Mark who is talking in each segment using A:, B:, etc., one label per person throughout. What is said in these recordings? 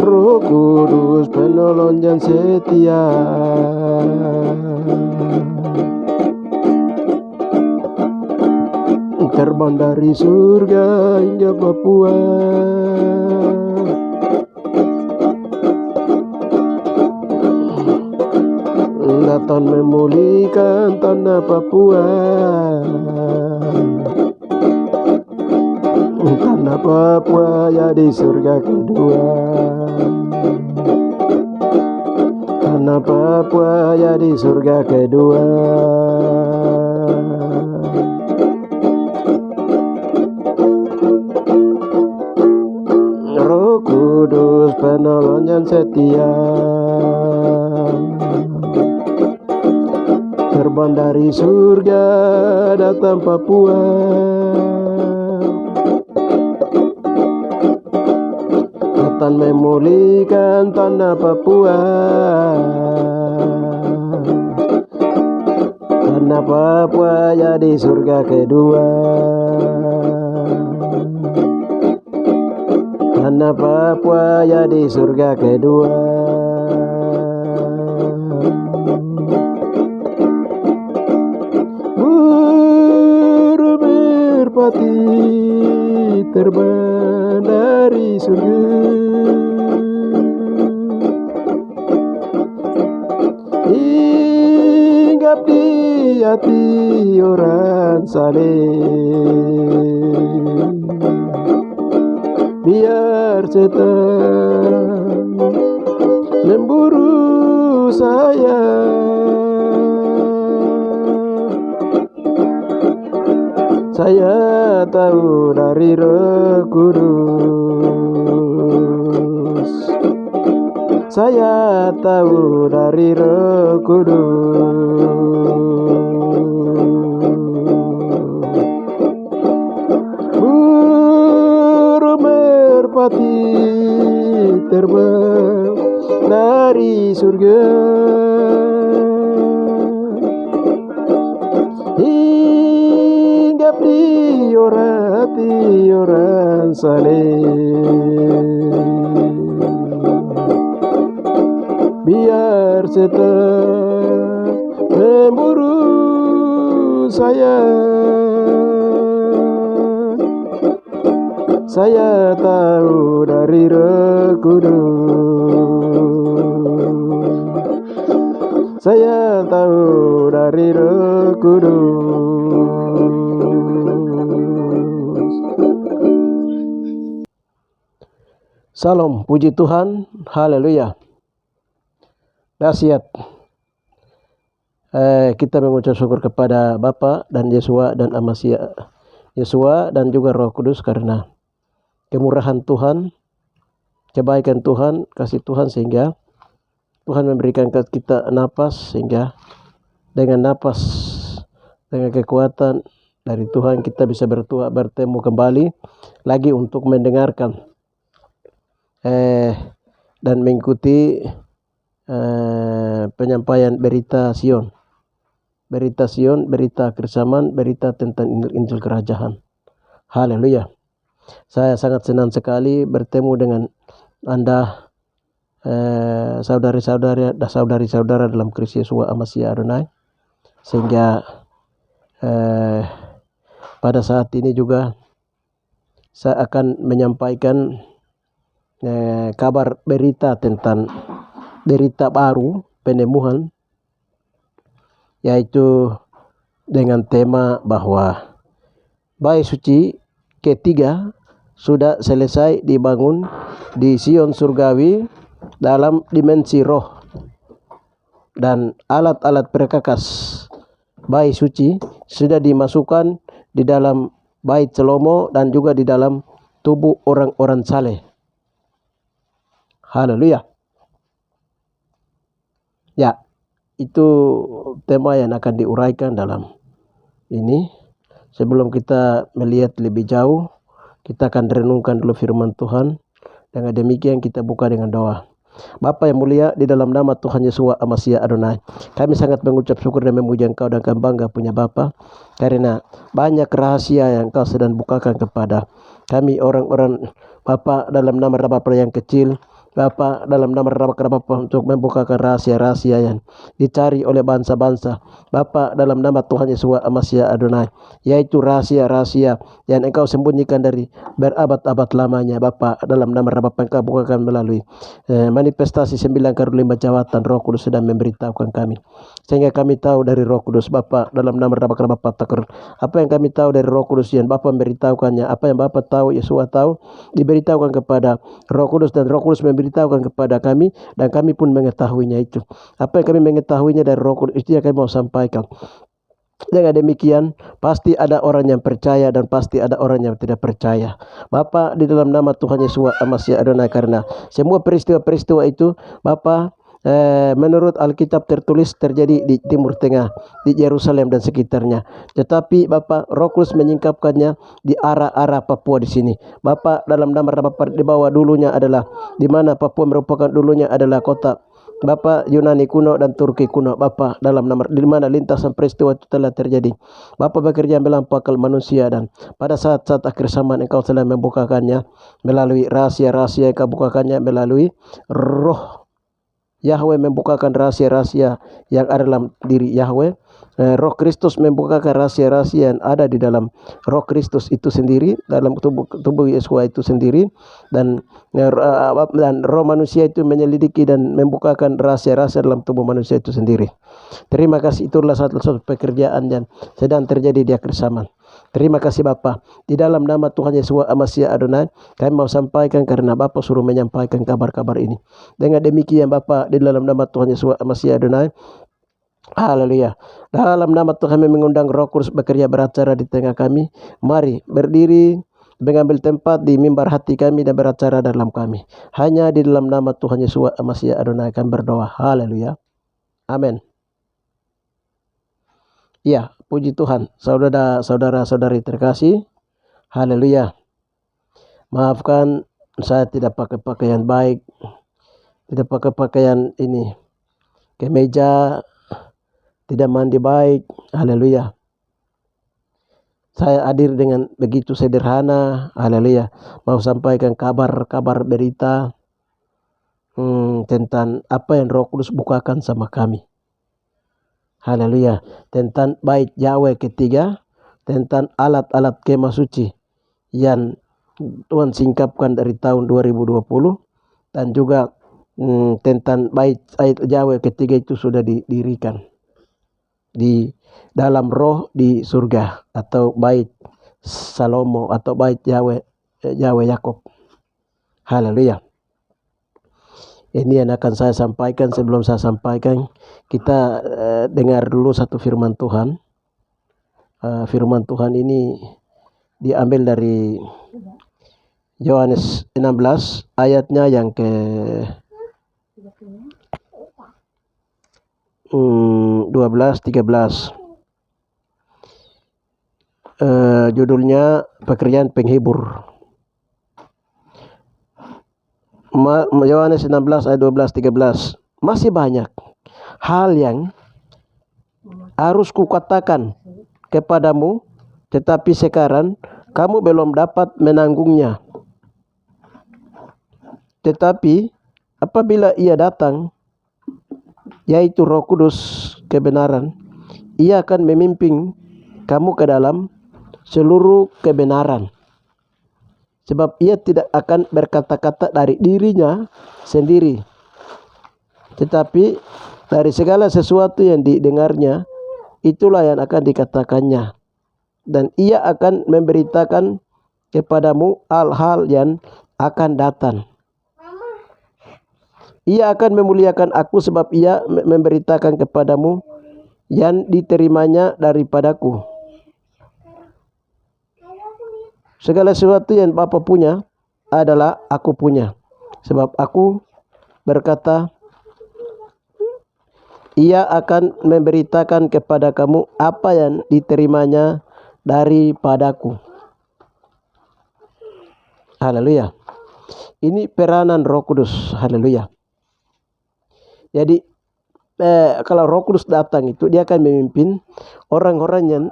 A: Roh Kudus penolong yang setia, terbang dari surga hingga Papua. Datang memulihkan tanah Papua, tanah Papua jadi surga kedua. Tanah Papua jadi surga kedua. Roh Kudus penolong yang setia, terbang dari surga datang Papua. Datang memulihkan tanah Papua, tanah Papua jadi surga kedua. Tanah Papua jadi surga kedua. Burung merpati terbang dari surga, hinggap di hati orang saleh. Biar setan memburu saya, saya tahu dari Roh Kudus. Saya tahu dari Roh Kudus. Merpati terbang dari surga, hinggap di hati orang saleh. Biar setan memburu saya, saya tahu dari Roh Kudus. Saya tahu dari Roh Kudus. Salam, puji Tuhan, haleluya. Dahsyat. Kita mengucap syukur kepada Bapa dan Yesua dan Amasya Yesua dan juga Roh Kudus karena kemurahan Tuhan, kebaikan Tuhan, kasih Tuhan sehingga Tuhan memberikan kita napas, sehingga dengan napas, dengan kekuatan dari Tuhan kita bisa bertemu kembali lagi untuk mendengarkan dan mengikuti penyampaian berita Sion, berita kebersamaan, berita tentang Injil Kerajaan. Haleluya. Saya sangat senang sekali bertemu dengan Anda, saudari-saudara dalam Kristus Yesus Amasya Adonai, sehingga pada saat ini juga saya akan menyampaikan kabar berita tentang berita baru penemuan, yaitu dengan tema bahwa Bait Suci ketiga sudah selesai dibangun di Sion surgawi dalam dimensi roh, dan alat-alat perkakas Bait Suci sudah dimasukkan di dalam Bait Salomo dan juga di dalam tubuh orang-orang saleh. Haleluya. Ya, itu tema yang akan diuraikan dalam ini. Sebelum kita melihat lebih jauh, kita akan renungkan dulu firman Tuhan. Dengan demikian kita buka dengan doa. Bapa yang mulia, di dalam nama Tuhan Yeshua Hamasiah Adonai, kami sangat mengucap syukur dan memuja Engkau dan kami bangga punya Bapa, karena banyak rahasia yang Engkau sedang bukakan kepada kami orang-orang Bapa, dalam nama Bapa yang kecil. Bapa, dalam nama Bapa untuk membukakan rahasia-rahasia yang dicari oleh bangsa-bangsa. Bapa, dalam nama Tuhan Yeshua Hamasiah Adonai, yaitu rahasia-rahasia yang Engkau sembunyikan dari berabad-abad lamanya. Bapa, dalam nama Bapa Engkau bukakan melalui manifestasi 9 karunia jawatan Roh Kudus sedang memberitahukan kami, sehingga kami tahu dari Roh Kudus. Bapa, dalam nama Bapa takir, apa yang kami tahu dari Roh Kudus yang Bapa memberitahukannya, apa yang Bapa tahu, Yeshua tahu, diberitahukan kepada Roh Kudus, dan Roh Kudus memberitahukan kepada kami, dan kami pun mengetahuinya itu. Apa yang kami mengetahuinya dari Roh Kudus itu yang kami mau sampaikan. Dengan demikian pasti ada orang yang percaya dan pasti ada orang yang tidak percaya. Bapa, di dalam nama Tuhan Yeshua Hamasiah Adonai, karena semua peristiwa-peristiwa itu Bapa, menurut Alkitab tertulis terjadi di Timur Tengah, di Yerusalem dan sekitarnya. Tetapi Bapa, Roh Kudus menyingkapkannya di arah-arah Papua di sini. Bapa, dalam nama Bapa, di bawah dulunya adalah, di mana Papua merupakan dulunya adalah kota Bapa Yunani kuno dan Turki kuno. Bapa, dalam nama di mana lintasan peristiwa itu telah terjadi. Bapa bekerja melampaui akal manusia, dan pada saat-saat akhir zaman Engkau telah membukakannya melalui rahasia-rahasia yang Engkau bukakannya melalui Roh Yahweh, membukakan rahasia-rahasia yang ada dalam diri Yahweh. Roh Kristus membukakan rahasia-rahasia yang ada di dalam Roh Kristus itu sendiri, dalam tubuh Yeshua itu sendiri, dan roh manusia itu menyelidiki dan membukakan rahasia-rahasia dalam tubuh manusia itu sendiri. Terima kasih, itulah satu pekerjaan yang sedang terjadi di akhir zaman. Terima kasih Bapa, di dalam nama Tuhan Yeshua Hamasiah Adonai, kami mau sampaikan karena Bapa suruh menyampaikan kabar-kabar ini. Dengan demikian Bapa, di dalam nama Tuhan Yeshua Hamasiah Adonai, haleluya, dalam nama Tuhan kami mengundang Roh Kudus bekerja beracara di tengah kami. Mari berdiri, mengambil tempat di mimbar hati kami dan beracara dalam kami. Hanya di dalam nama Tuhan Yeshua Hamasiah Adonai kami berdoa. Haleluya, amin. Ya, puji Tuhan, saudara-saudari terkasih. Haleluya. Maafkan saya tidak pakai pakaian baik, tidak pakai pakaian ini kemeja, tidak mandi baik. Haleluya. Saya hadir dengan begitu sederhana. Haleluya. Mau sampaikan kabar-kabar berita tentang apa yang Roh Kudus bukakan sama kami. Haleluya. Tentang bait Yahweh ketiga, tentang alat-alat kemah suci yang Tuhan singkapkan dari tahun 2020, dan juga tentang bait Yahweh ketiga itu sudah didirikan di dalam roh di surga, atau bait Salomo, atau bait Yahweh Yakub. Haleluya. Ini yang akan saya sampaikan. Sebelum saya sampaikan, kita dengar dulu satu firman Tuhan. Firman Tuhan ini diambil dari Yohanes 16 ayatnya yang ke 12-13. Judulnya pekerjaan penghibur. Yohanes 16 ayat 12-13. Masih banyak hal yang harus kukatakan kepadamu, tetapi sekarang kamu belum dapat menanggungnya. Tetapi apabila Ia datang, yaitu Roh Kudus kebenaran, Ia akan memimpin kamu ke dalam seluruh kebenaran. Sebab Ia tidak akan berkata-kata dari dirinya sendiri, tetapi dari segala sesuatu yang didengarnya, itulah yang akan dikatakannya. Dan Ia akan memberitakan kepadamu hal-hal yang akan datang. Ia akan memuliakan aku, sebab Ia memberitakan kepadamu yang diterimanya daripadaku. Segala sesuatu yang Bapa punya adalah aku punya. Sebab aku berkata, Ia akan memberitakan kepada kamu apa yang diterimanya daripadaku. Haleluya. Ini peranan Roh Kudus. Haleluya. Jadi kalau Roh Kudus datang itu dia akan memimpin orang-orang yang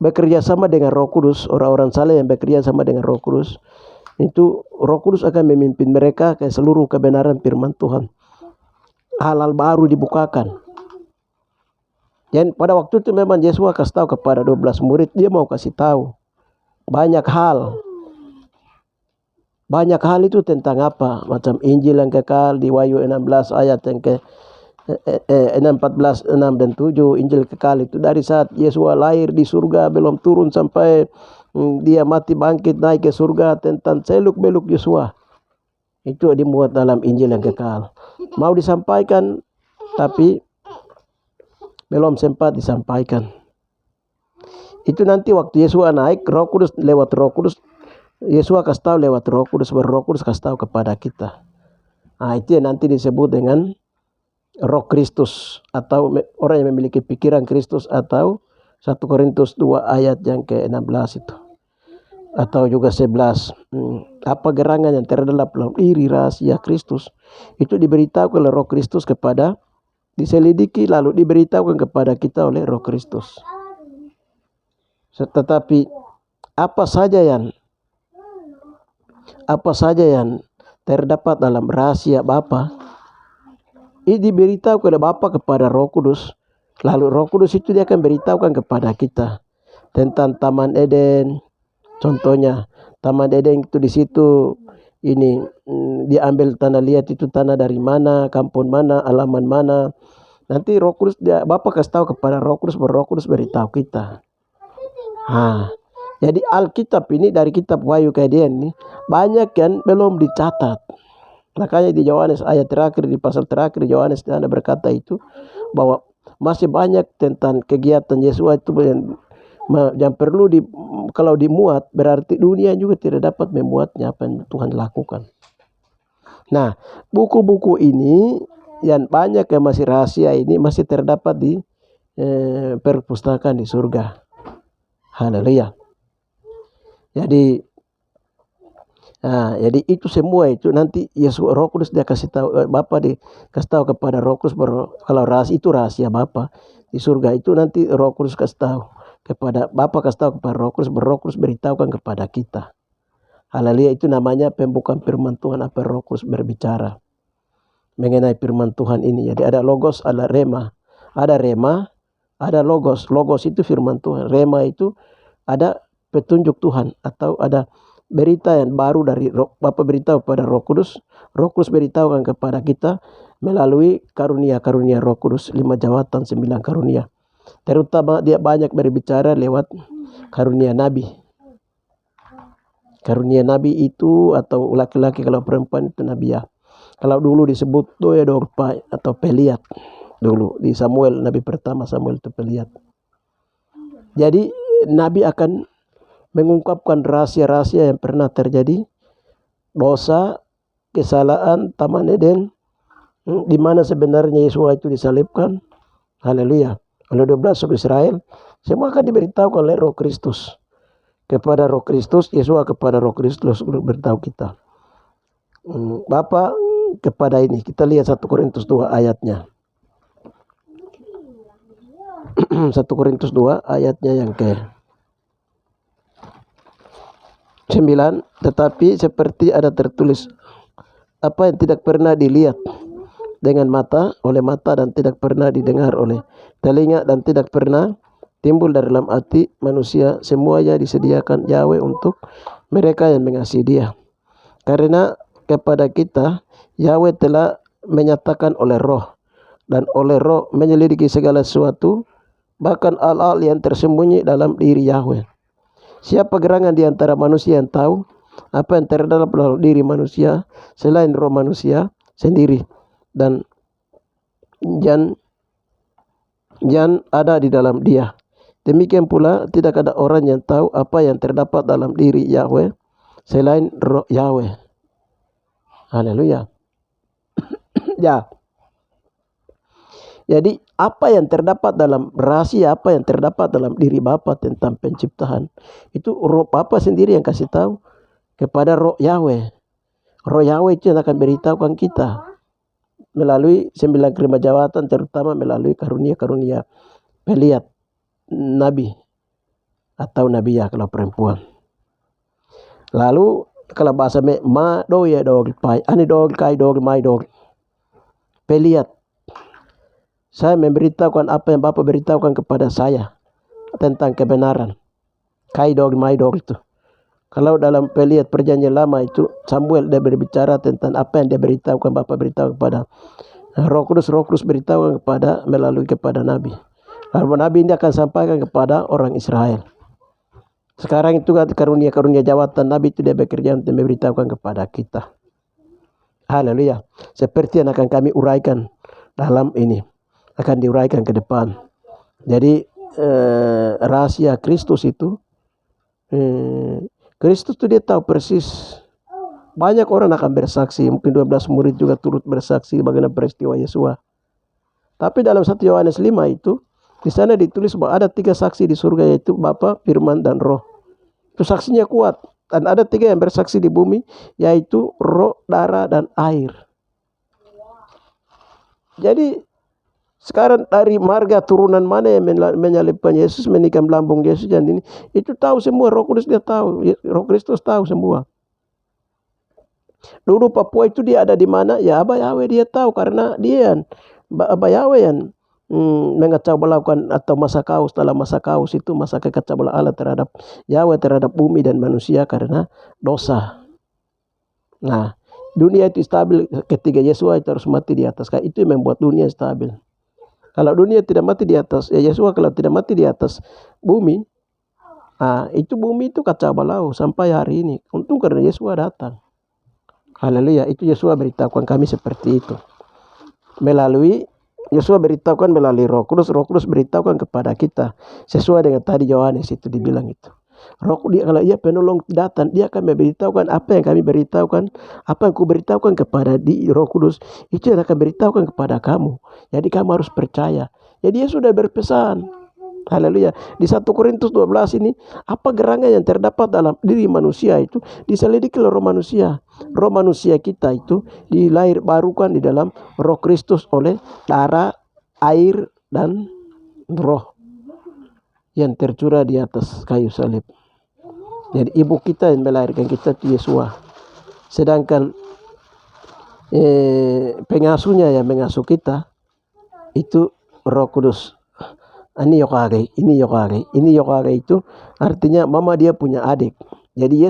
A: bekerja sama dengan Roh Kudus, orang-orang saleh yang bekerja sama dengan Roh Kudus. Itu Roh Kudus akan memimpin mereka ke seluruh kebenaran firman Tuhan. Hal-hal baru dibukakan. Dan pada waktu itu memang Yesus kasih tahu kepada 12 murid, dia mau kasih tahu banyak hal. Banyak hal itu tentang apa? Macam Injil yang kekal di Wahyu 16 ayat yang ke 14, 6 dan 7. Injil kekal itu dari saat Yesus lahir di surga belum turun sampai dia mati bangkit naik ke surga, tentang seluk-beluk Yesus. Itu dimuat dalam Injil yang kekal. Mau disampaikan tapi belum sempat disampaikan. Itu nanti waktu Yesus naik, Roh Kudus lewat Roh Kudus, Yesus kasih tahu lewat Roh Kudus, baru Roh Kudus kasih tahu kepada kita. Nah, itu yang nanti disebut dengan Roh Kristus, atau orang yang memiliki pikiran Kristus, atau 1 Korintus 2 ayat yang ke-16 itu. Atau juga 11. Apa gerangan yang terdalam dalam diri rahasia Kristus, itu diberitahu oleh Roh Kristus kepada, diselidiki lalu diberitahukan kepada kita oleh Roh Kristus. Tetapi apa saja yang terdapat dalam rahasia Bapa, ini diberitahu oleh Bapa kepada Roh Kudus. Lalu Roh Kudus itu dia akan beritahukan kepada kita tentang Taman Eden. Contohnya Taman Eden itu di situ ini diambil tanah liat itu tanah dari mana, kampung mana, halaman mana. Nanti Roh Kudus Bapa kasih tahu kepada Roh Kudus, baru Roh Kudus beritahu kita. Jadi Alkitab ini dari kitab Wahyu ke ini banyak yang belum dicatat. Makanya di Yohanes ayat terakhir, di pasal terakhir Yohanes Anda berkata itu bahwa masih banyak tentang kegiatan Yesus itu yang perlu kalau dimuat, berarti dunia juga tidak dapat memuatnya apa yang Tuhan lakukan. Nah, buku-buku ini yang banyak yang masih rahasia ini masih terdapat di perpustakaan di surga. Haleluya. Jadi itu semua itu nanti Yesus Roh Kudus dia kasih tahu, Bapa dikasih tahu kepada Roh Kudus, kalau rahasia itu rahasia Bapa di surga itu nanti Roh Kudus kasih tahu kepada Bapa, kasih tahu kepada Roh Kudus beritahukan kepada kita. Haleluya, itu namanya pembukaan firman Tuhan, apa Roh Kudus berbicara mengenai firman Tuhan ini. Jadi ada logos, ada rema. Ada rema, ada logos. Logos itu firman Tuhan. Rema itu ada petunjuk Tuhan, atau ada berita yang baru dari Bapa beritahu pada Roh Kudus. Roh Kudus beritahukan kepada kita melalui karunia-karunia Roh Kudus, 5 jawatan 9 karunia. Terutama dia banyak berbicara lewat karunia nabi. Karunia nabi itu, atau laki-laki, kalau perempuan itu nabiah. Kalau dulu disebut Doedorpa atau Peliat. Dulu di Samuel, nabi pertama Samuel itu Peliat. Jadi nabi akan mengungkapkan rahasia-rahasia yang pernah terjadi, dosa, kesalahan Taman Eden, di mana sebenarnya Yesus itu disalibkan. Haleluya. Oleh 12 suku Israel, semua akan diberitahu oleh Roh Kristus kepada Roh Kristus, Yesus kepada Roh Kristus beritahu kita. Bapa kepada ini, kita lihat 1 Korintus 2 ayatnya. 1 Korintus 2 ayatnya yang ke 9. Tetapi seperti ada tertulis, apa yang tidak pernah dilihat dengan mata, oleh mata, dan tidak pernah didengar oleh telinga, dan tidak pernah timbul dari dalam hati manusia, semuanya disediakan Yahweh untuk mereka yang mengasihi Dia. Karena kepada kita Yahweh telah menyatakan oleh Roh, dan oleh Roh menyelidiki segala sesuatu, bahkan hal-hal yang tersembunyi dalam diri Yahweh. Siapa gerangan di antara manusia yang tahu apa yang terdalam dalam diri manusia selain roh manusia sendiri, dan Jan ada di dalam dia. Demikian pula tidak ada orang yang tahu apa yang terdapat dalam diri Yahweh selain roh Yahweh. Haleluya. Ya. Jadi apa yang terdapat dalam rahasia, apa yang terdapat dalam diri Bapa tentang penciptaan, itu roh Bapa sendiri yang kasih tahu kepada roh Yahweh. Roh Yahweh itu yang akan beritahukan kita. melalui 9 kelima jawatan, terutama melalui karunia-karunia pelihat nabi atau nabiya kalau perempuan. Lalu kalau bahasa ma do ya dog pai ani dog kai dog mai dog pelihat. Saya memberitahukan apa yang Bapak beritahukan kepada saya tentang kebenaran. Kai dog mai dog itu. Kalau dalam pelihat perjanjian lama itu Samuel dia berbicara tentang apa yang dia beritahukan, Bapak beritahu kepada Roh Kudus beritahu melalui kepada Nabi. Lalu Nabi ini akan sampaikan kepada orang Israel. Sekarang itu karunia-karunia jawatan Nabi itu dia bekerja untuk memberitahukan kepada kita. Haleluya. Seperti yang akan kami uraikan dalam ini, akan diuraikan ke depan. Jadi rahasia Kristus itu, Kristus itu dia tahu persis. Banyak orang akan bersaksi, mungkin 12 murid juga turut bersaksi bagaimana peristiwa Yesua. Tapi dalam 1 Yohanes 5 itu, di sana ditulis bahwa ada 3 saksi di surga, yaitu Bapa, Firman, dan Roh. Itu saksinya kuat. Dan ada 3 yang bersaksi di bumi, yaitu roh, darah, dan air. Jadi sekarang dari marga turunan mana yang menyalibkan Yesus, menikam lambung Yesus dan ini, itu tahu semua. Roh Kudus dia tahu, Roh Kristus tahu semua. Dulu Papua itu dia ada di mana? Ya Abah Yahweh dia tahu, karena dia Abah Yahweh yang mengacau balaukan atau masa kaos. Dalam masa kaos itu masa kekacau balau Allah terhadap Yahweh, terhadap bumi dan manusia karena dosa. Nah, dunia itu stabil ketika Yesua itu harus mati di atas. Itu yang membuat dunia stabil. Kalau dunia tidak mati di atas, ya Yesua kalau tidak mati di atas bumi, itu bumi itu kacau balau sampai hari ini. Untung karena Yesua datang. Haleluya, itu Yesua beritahukan kami seperti itu. Yesua beritahukan melalui Roh Kudus beritahukan kepada kita sesuai dengan tadi Yohanes itu dibilang itu. Kalau ia penolong datang, dia akan memberitahukan apa yang kami beritahukan, apa yang ku beritahukan kepada Roh Kudus, itu yang akan beritahukan kepada kamu. Jadi kamu harus percaya. Jadi dia sudah berpesan. Haleluya. Di 1 Korintus 12 ini, apa gerangan yang terdapat dalam diri manusia itu diselidiki oleh roh manusia. Roh manusia kita itu dilahir barukan di dalam Roh Kristus oleh darah, air, dan roh yang tercurah di atas kayu salib. Jadi ibu kita yang melahirkan kita itu Yesua. Sedangkan pengasuhnya yang mengasuh kita itu Roh Kudus. Ini yokage itu artinya mama dia punya adik. Jadi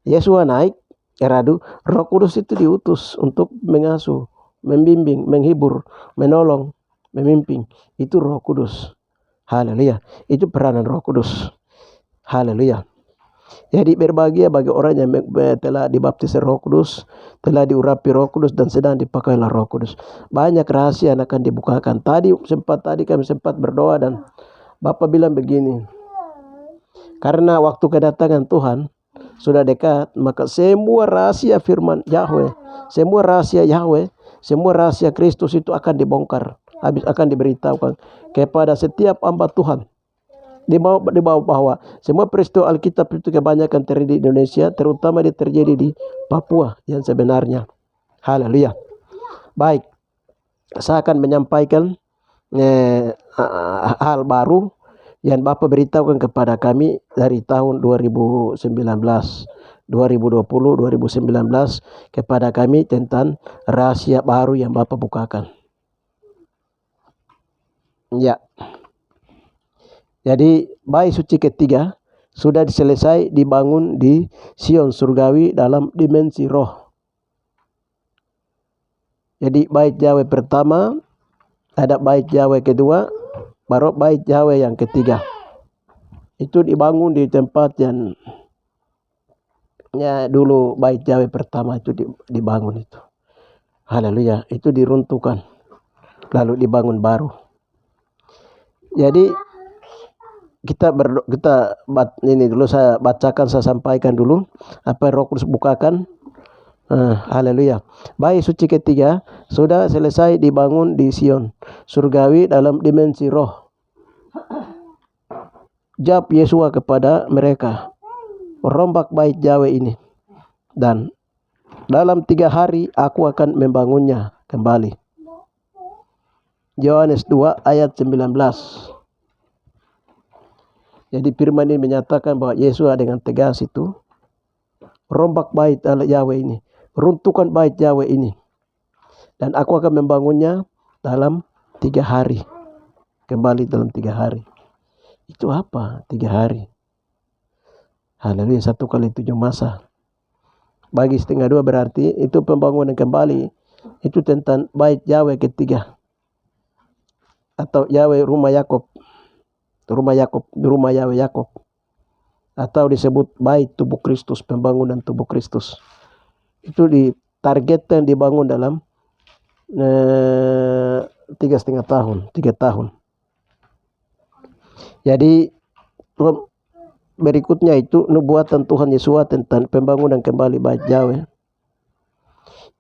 A: Yesua naik eradu, Roh Kudus itu diutus untuk mengasuh, membimbing, menghibur, menolong, memimpin. Itu Roh Kudus. Haleluya. Itu peranan Roh Kudus. Haleluya. Jadi berbahagia bagi orang yang telah dibaptis Roh Kudus, telah diurapi Roh Kudus dan sedang dipakai oleh Roh Kudus. Banyak rahasia yang akan dibukakan. Tadi kami sempat berdoa dan Bapak bilang begini. Karena waktu kedatangan Tuhan sudah dekat, maka semua rahasia firman Yahweh, semua rahasia Kristus itu akan dibongkar, akan diberitahukan kepada setiap hamba Tuhan. Di bawah bahwa semua peristiwa Alkitab itu kebanyakan terjadi di Indonesia, terutama dia terjadi di Papua yang sebenarnya. Haleluya. Baik, saya akan menyampaikan hal baru yang Bapak beritahukan kepada kami dari tahun 2019, 2020, 2019 kepada kami tentang rahasia baru yang Bapak bukakan. Ya. Jadi bait suci ketiga sudah selesai dibangun di Sion surgawi dalam dimensi roh. Jadi bait Yahweh pertama, ada bait Yahweh kedua, baru bait Yahweh yang ketiga. Itu dibangun di tempat yang dulu bait Yahweh pertama itu dibangun itu. Haleluya, itu diruntuhkan lalu dibangun baru. Jadi ini dulu saya bacakan, saya sampaikan dulu apa yang Roh Kudus bukakan. Haleluya. Bait suci ketiga sudah selesai dibangun di Sion surgawi dalam dimensi roh. Jawab Yesua kepada mereka, rombak bait Yahweh ini, dan dalam 3 hari aku akan membangunnya. kembali. Yohanes 2 ayat 19. Jadi firman ini menyatakan bahwa Yesus dengan tegas itu rombak bait Yahweh ini, runtuhkan bait Yahweh ini, dan aku akan membangunnya dalam 3 hari. Kembali dalam 3 hari. Itu apa? 3 hari. Haleluya, 1 kali 7 masa. Bagi setengah 2 berarti itu pembangunan kembali. Itu tentang bait Yahweh ketiga. Atau Yahweh rumah Yakub. Rumah Yahweh Yakub. Atau disebut bait tubuh Kristus, pembangunan tubuh Kristus. Itu ditargetkan dibangun dalam 3,5 tahun, 3 tahun. Jadi berikutnya itu nubuatan Tuhan Yesus tentang pembangunan kembali bait Yahweh.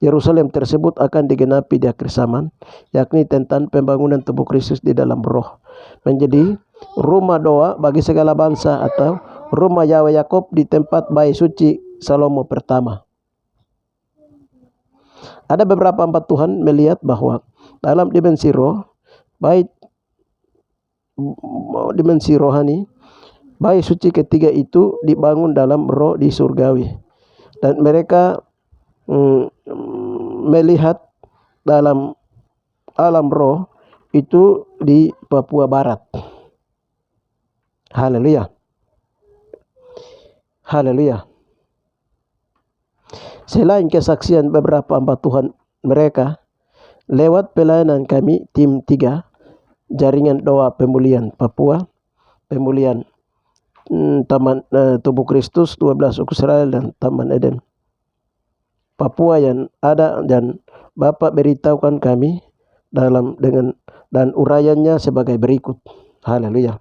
A: Yerusalem tersebut akan digenapi di akhir zaman, yakni tentang pembangunan tubuh Kristus di dalam roh, menjadi rumah doa bagi segala bangsa atau rumah Yahweh Yakub di tempat bait suci Salomo pertama. Ada beberapa hamba Tuhan melihat bahwa dalam dimensi roh, dimensi rohani, bait suci ketiga itu dibangun dalam roh di surgawi, dan mereka melihat dalam alam roh itu di Papua Barat. Haleluya. Haleluya. Selain kesaksian beberapa hamba Tuhan mereka, lewat pelayanan kami tim 3, jaringan doa pemulihan Papua, pemulihan Taman Tubuh Kristus, 12 Suku Israel, dan Taman Eden Papua yang ada, dan Bapak beritahukan kami dan uraiannya sebagai berikut. Haleluya.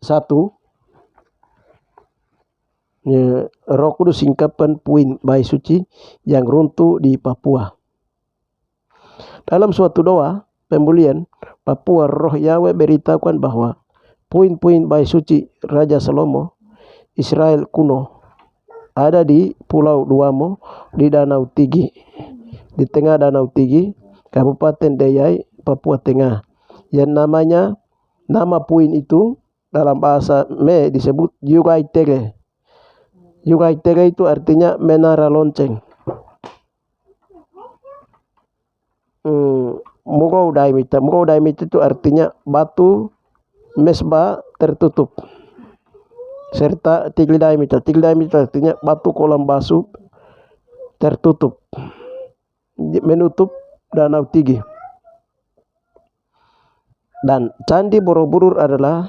A: 1. Roh Kudus singkapkan puing bait suci yang runtuh di Papua. Dalam suatu doa pemulihan Papua, Roh Yahweh beritahukan bahwa puing-puing bait suci Raja Salomo Israel kuno ada di Pulau Duamo, di Danau Tigi, di tengah Danau Tigi, Kabupaten Deyai, Papua Tengah. Yang nama puing itu dalam bahasa Me disebut Yugai Tege. Yugai Tege itu artinya menara lonceng. Mugau Daimit itu artinya batu mesbah tertutup. Serta Tigli Daimit itu artinya batu kolam basuh tertutup, menutup Danau Tigi. Dan Candi Borobudur adalah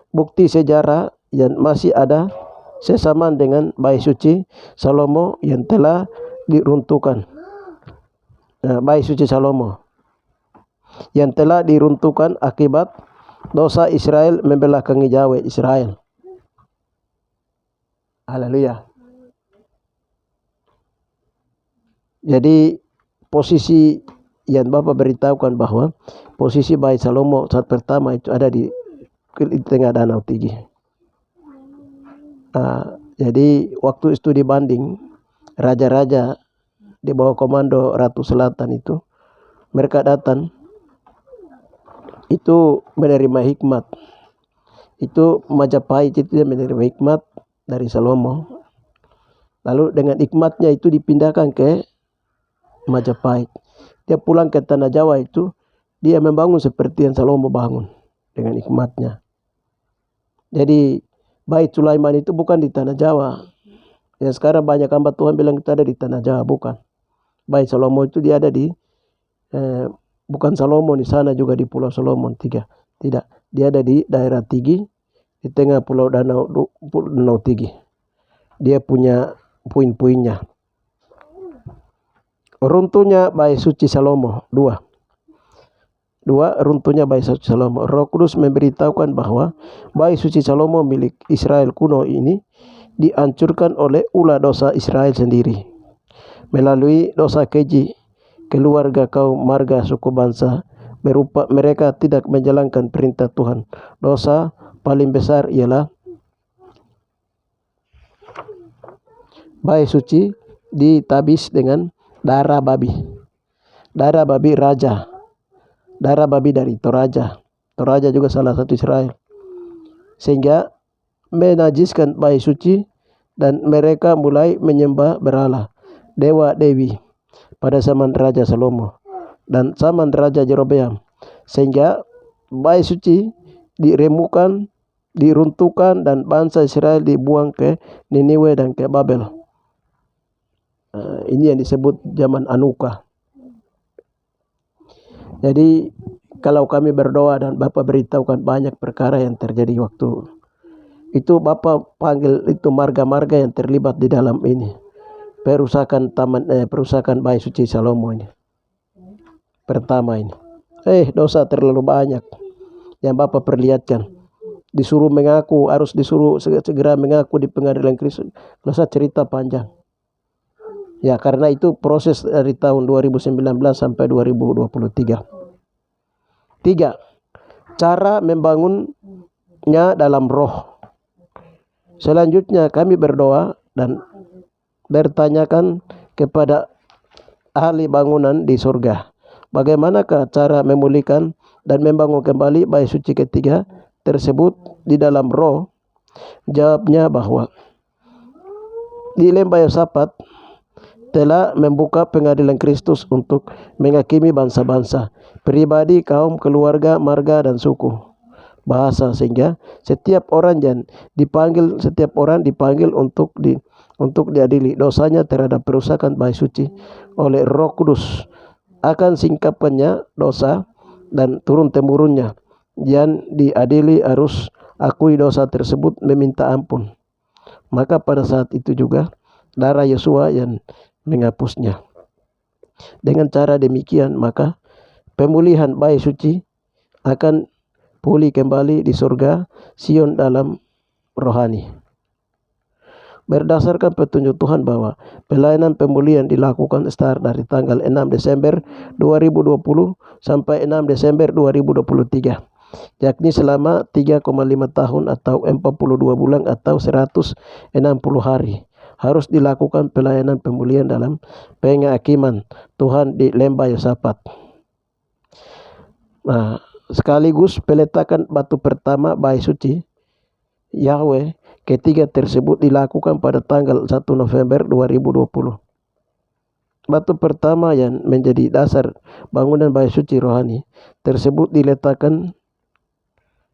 A: bukti sejarah yang masih ada sesamaan dengan bait suci Salomo yang telah diruntuhkan. Bait suci Salomo yang telah diruntuhkan akibat dosa Israel membelakangi Yahweh Israel. Haleluya. Jadi posisi yang Bapak beritahukan bahwa posisi bait Salomo saat pertama itu ada di tengah Danau Tigi. Jadi waktu studi banding raja-raja di bawah komando Ratu Selatan itu, mereka datang itu menerima hikmat. Itu Majapahit itu dia menerima hikmat dari Salomo. Lalu dengan hikmatnya itu dipindahkan ke Majapahit. Dia pulang ke tanah Jawa itu, dia membangun seperti yang Salomo bangun dengan hikmatnya. Jadi bait Sulaiman itu bukan di tanah Jawa. Ya sekarang banyak hamba Tuhan bilang kita ada di tanah Jawa, bukan. Bait Salomo itu dia ada di bukan Salomo di sana juga di Pulau Solomon 3. Tidak, dia ada di daerah Tigi, di tengah Pulau Danau Tigi. Dia punya puing-puingnya. Runtuhnya bait suci Salomo 2. Runtuhnya bait suci Salomo. Roh Kudus memberitahukan bahwa bait suci Salomo milik Israel kuno ini dihancurkan oleh ulah dosa Israel sendiri. Melalui dosa keji keluarga kaum marga suku bangsa, berupa mereka tidak menjalankan perintah Tuhan. Dosa paling besar ialah bait suci ditabis dengan darah babi. Darah babi raja. Darah babi dari Toraja. Toraja juga salah satu Israel. Sehingga menajiskan bayi suci dan mereka mulai menyembah berhala, dewa dewi pada zaman Raja Salomo dan zaman Raja Jerobeam. Sehingga bayi suci diremukan, diruntuhkan dan bangsa Israel dibuang ke Niniwe dan ke Babel. Ini yang disebut zaman Anuka. Jadi kalau kami berdoa dan Bapak beritahukan banyak perkara yang terjadi waktu itu, Bapak panggil itu marga-marga yang terlibat di dalam ini. Perusakan perusakan bayi suci Salomo ini. Pertama ini. Dosa terlalu banyak yang Bapak perlihatkan. Disuruh mengaku, harus disuruh segera mengaku di pengadilan Kristus. Kalau saya cerita panjang. Ya, karena itu proses dari tahun 2019 sampai 2023. 3. Cara membangunnya dalam roh. Selanjutnya kami berdoa dan bertanyakan kepada ahli bangunan di surga, bagaimanakah cara memulihkan dan membangun kembali bayi suci ketiga tersebut di dalam roh. Jawabnya bahwa di lembah Yosafat telah membuka pengadilan Kristus untuk menghakimi bangsa-bangsa, pribadi, kaum, keluarga, marga, dan suku, bahasa, sehingga setiap orang dipanggil untuk diadili dosanya terhadap perusakan bayi suci oleh Roh Kudus, akan singkapannya dosa dan turun temurunnya. Yang diadili harus akui dosa tersebut, meminta ampun. Maka pada saat itu juga darah Yesua yang menghapusnya. Dengan cara demikian maka pemulihan bayi suci akan pulih kembali di surga Sion dalam rohani. Berdasarkan petunjuk Tuhan bahwa pelayanan pemulihan dilakukan start dari tanggal 6 Desember 2020 sampai 6 Desember 2023, yakni selama 3,5 tahun atau 42 bulan atau 160 hari. Harus dilakukan pelayanan pemulihan dalam penghakiman Tuhan di lembah Yosafat. Nah, sekaligus peletakan batu pertama bayi suci Yahweh ketiga tersebut dilakukan pada tanggal 1 November 2020. Batu pertama yang menjadi dasar bangunan bayi suci rohani tersebut diletakkan.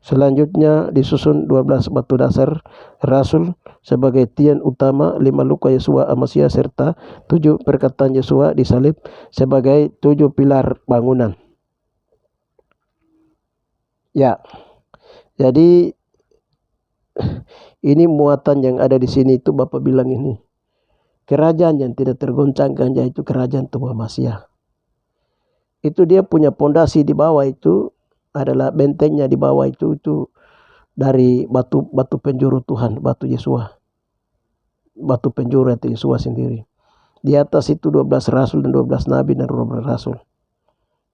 A: Selanjutnya disusun 12 batu dasar Rasul sebagai tiang utama, 5 luka Yesua Amasya serta 7 perkataan Yesua disalib sebagai 7 pilar bangunan. Ya, jadi ini muatan yang ada di sini itu Bapak bilang ini kerajaan yang tidak tergoncangkan, yaitu kerajaan Tuhan Masiah. Itu dia punya pondasi di bawah itu adalah bentengnya di bawah itu dari batu penjuru Tuhan, batu Yesua. Batu penjuru itu Yesua sendiri. Di atas itu 12 rasul dan 12 nabi dan 12 rasul.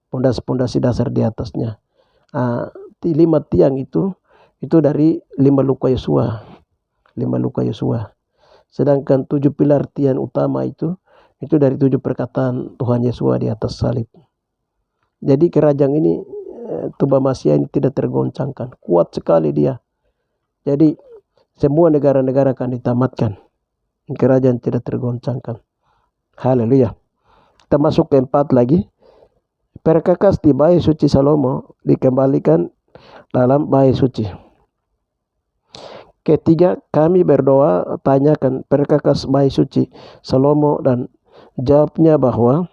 A: Pondasi dasar di atasnya. 5 tiang itu dari 5 luka Yesua. 5 luka Yesua. Sedangkan 7 pilar tiang utama itu dari 7 perkataan Tuhan Yesua di atas salib. Jadi kerajaan ini Tuhan Masiah ini tidak tergoncangkan, kuat sekali dia. Jadi semua negara-negara akan ditamatkan, kerajaan tidak tergoncangkan. Haleluya. Kita masuk ke 4 lagi. Perkakas di bayi suci Salomo dikembalikan dalam bayi suci. Ketiga, kami berdoa tanyakan perkakas bayi suci Salomo dan jawabnya bahwa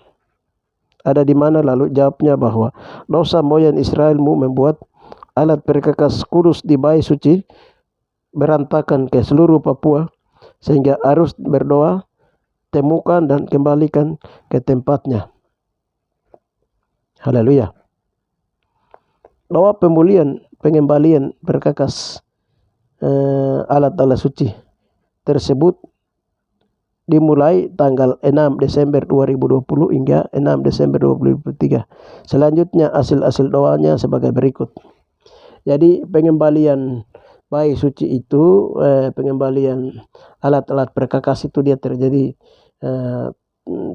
A: ada di mana. Lalu jawabnya bahwa dosa moyang Israelmu membuat alat perkakas kudus di bayi suci berantakan ke seluruh Papua, sehingga harus berdoa, temukan dan kembalikan ke tempatnya. Haleluya. Doa pemulihan pengembalian perkakas alat-alat suci tersebut dimulai tanggal 6 Desember 2020 hingga 6 Desember 2023. Selanjutnya hasil doanya sebagai berikut. Jadi pengembalian bayi suci itu, pengembalian alat-alat perkakas itu dia terjadi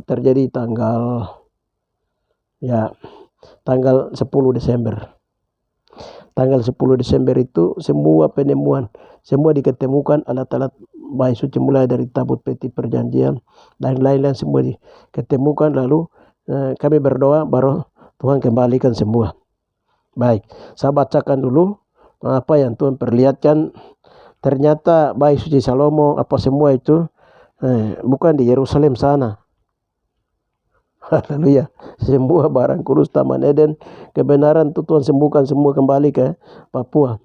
A: terjadi tanggal 10 Desember. Tanggal 10 Desember itu semua penemuan, semua diketemukan alat-alat bayi suci mulai dari tabut peti perjanjian dan lain-lain semua diketemukan. Lalu kami berdoa baru Tuhan kembalikan semua. Baik, saya bacakan dulu apa yang Tuhan perlihatkan. Ternyata bayi suci Salomo apa semua itu bukan di Yerusalem sana. Haleluya. Semua barang kudus Taman Eden, kebenaran itu Tuhan sembuhkan semua kembali ke Papua.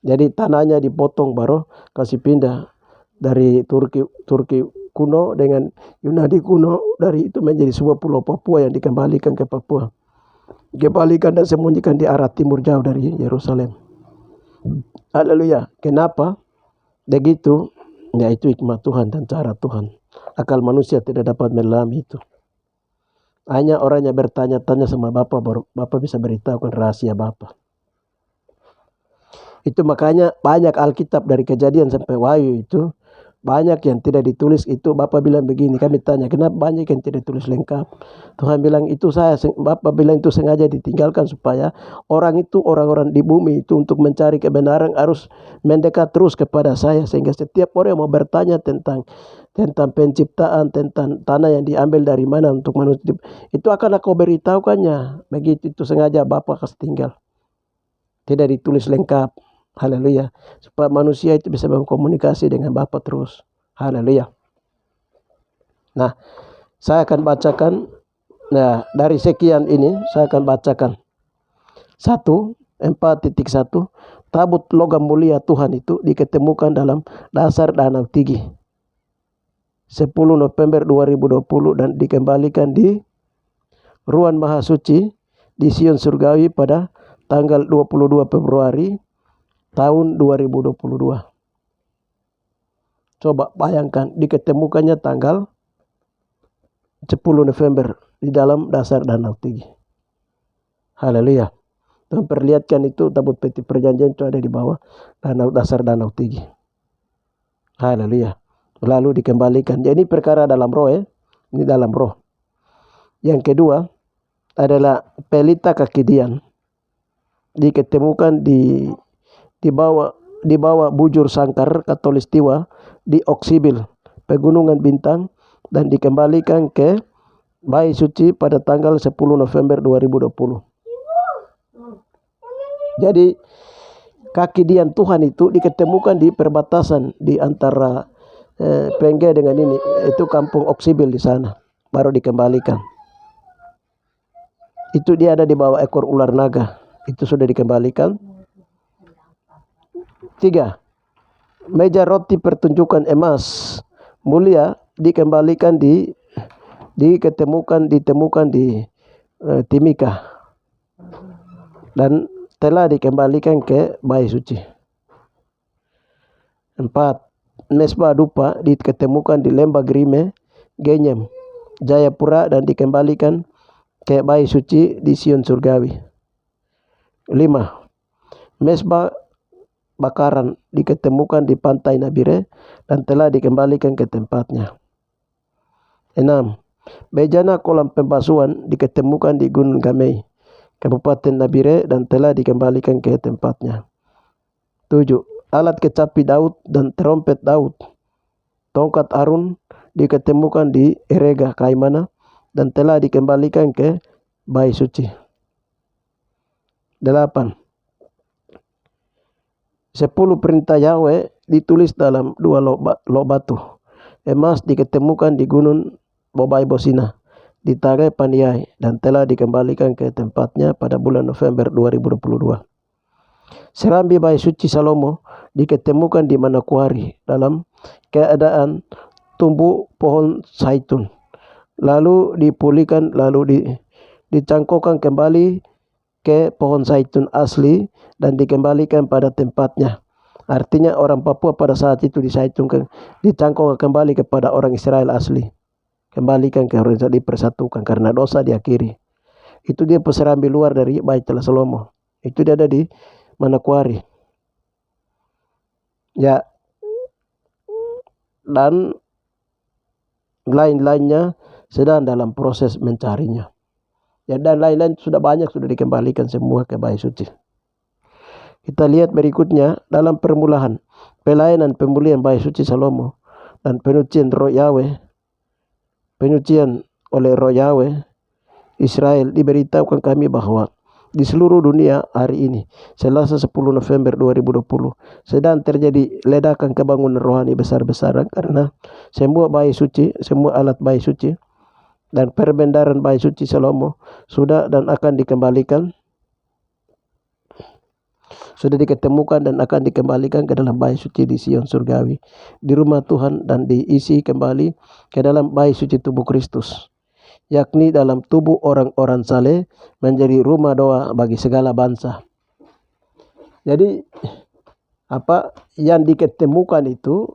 A: Jadi tanahnya dipotong baru kasih pindah dari Turki kuno dengan Yunani kuno, dari itu menjadi sebuah pulau Papua yang dikembalikan ke Papua. Kembalikan dan sembunyikan di arah timur jauh dari Yerusalem. Haleluya. Kenapa begitu? Ya, itu hikmat Tuhan dan cara Tuhan. Akal manusia tidak dapat melami itu. Hanya orangnya bertanya-tanya sama Bapa, baru Bapa bisa beritahukan rahasia Bapa. Itu makanya banyak Alkitab dari Kejadian sampai Wahyu itu banyak yang tidak ditulis. Itu Bapa bilang begini, kami tanya kenapa banyak yang tidak ditulis lengkap. Tuhan bilang itu Bapa bilang itu sengaja ditinggalkan supaya orang-orang di bumi itu untuk mencari kebenaran harus mendekat terus kepada saya, sehingga setiap orang yang mau bertanya tentang penciptaan, tentang tanah yang diambil dari mana untuk manusia, itu akan aku beritahukannya. Begitu, itu sengaja Bapa kasih tinggal, tidak ditulis lengkap. Haleluya. Supaya manusia itu bisa berkomunikasi dengan Bapa terus. Haleluya. Nah, saya akan bacakan. Nah, dari sekian ini saya akan bacakan 4.1. Tabut logam mulia Tuhan itu diketemukan dalam dasar Danau Tigi 10 November 2020 dan dikembalikan di Ruang Maha Suci di Sion Surgawi pada tanggal 22 Februari tahun 2022. Coba bayangkan, diketemukannya tanggal 10 November di dalam dasar Danau Tigi. Haleluya. Tuhan perlihatkan itu tabut peti perjanjian itu ada di bawah dasar Danau Tigi. Haleluya. Lalu dikembalikan. Jadi ini perkara dalam roh ya. Ini dalam roh. Yang kedua adalah pelita kaki Dian. Diketemukan di bawah bujur sangkar Katulistiwa di Oksibil, Pegunungan Bintang, dan dikembalikan ke bayi suci pada tanggal 10 November 2020. Jadi kaki Dian Tuhan itu diketemukan di perbatasan di antara Pengge dengan ini, itu kampung Oksibil di sana, baru dikembalikan. Itu dia ada di bawah ekor ular naga, itu sudah dikembalikan. 3. Meja roti pertunjukan emas mulia dikembalikan ditemukan di Timika dan telah dikembalikan ke bayi suci. 4. Mesbah dupa diketemukan di Lembah Grime, Genyem, Jayapura dan dikembalikan ke bayi suci di Sion Surgawi. 5. Mesbah bakaran diketemukan di pantai Nabire dan telah dikembalikan ke tempatnya. 6. Bejana kolam pembasuhan diketemukan di Gunung Gamei, Kabupaten Nabire dan telah dikembalikan ke tempatnya. 7. Alat kecapi Daud dan trompet Daud, tongkat Harun diketemukan di Erega, Kaimana dan telah dikembalikan ke bayi suci. 8. 10 perintah Yahweh ditulis dalam 2 lok batu emas diketemukan di Gunung Bobai Bosina di Tagai Paniai dan telah dikembalikan ke tempatnya pada bulan November 2022. Serambi bayi suci Salomo diketemukan di Manokwari dalam keadaan tumbuh pohon zaitun, lalu dipulihkan, lalu dicangkokkan kembali ke pohon zaitun asli dan dikembalikan pada tempatnya. Artinya orang Papua pada saat itu dizaitungkan, dicangkokkan kembali kepada orang Israel asli, kembalikan ke orang Israel, dipersatukan karena dosa diakhiri. Itu dia serambi luar dari bait Salomo. Itu dia ada di Manokwari. Ya, dan lain-lainnya sedang dalam proses mencarinya. Ya, dan lain-lain sudah banyak, sudah dikembalikan semua ke bait suci. Kita lihat berikutnya dalam permulaan pelayanan pemulihan bait suci Salomo dan penyucian roh Yahweh, penyucian oleh roh Yahweh Israel, diberitahukan kami bahwa di seluruh dunia hari ini, Selasa 10 November 2020, sedang terjadi ledakan kebangunan rohani besar-besaran karena semua bait suci, semua alat bait suci dan perbendaharaan bait suci Salomo sudah dan akan dikembalikan, sudah diketemukan dan akan dikembalikan ke dalam bait suci di Sion surgawi, di rumah Tuhan, dan diisi kembali ke dalam bait suci tubuh Kristus, yakni dalam tubuh orang-orang saleh, menjadi rumah doa bagi segala bangsa. Jadi apa yang diketemukan itu,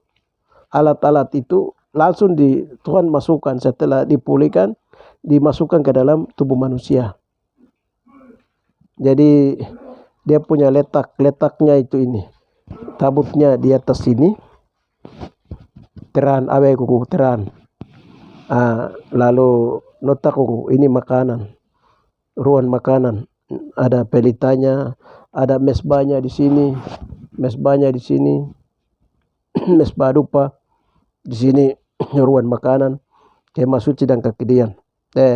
A: alat-alat itu langsung Tuhan masukkan setelah dipulihkan, dimasukkan ke dalam tubuh manusia. Jadi dia punya letaknya itu ini, tabutnya di atas sini, teran awe kuku teran, lalu nota kuku ini makanan, ruang makanan, ada pelitanya, ada mesbahnya di sini, mesbahnya di sini, mesbah dupa di sini, ruang makanan, kemah suci dan kakidian,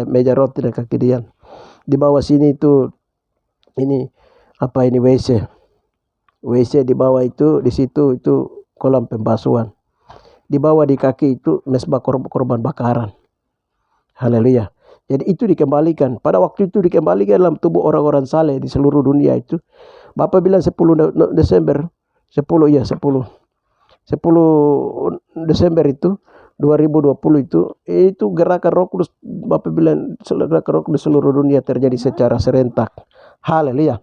A: meja roti dan kakidian. Di bawah sini itu ini apa ini WC di bawah itu, di situ itu kolam pembasuhan. Di bawah di kaki itu mesbah korban bakaran. Haleluya. Jadi itu dikembalikan. Pada waktu itu dikembalikan dalam tubuh orang-orang saleh di seluruh dunia itu. Bapak bilang 10 Desember 10 Desember itu 2020 itu gerakan Roh Kudus. Bapak bilang gerakan Roh Kudus seluruh dunia terjadi secara serentak. Haleluya.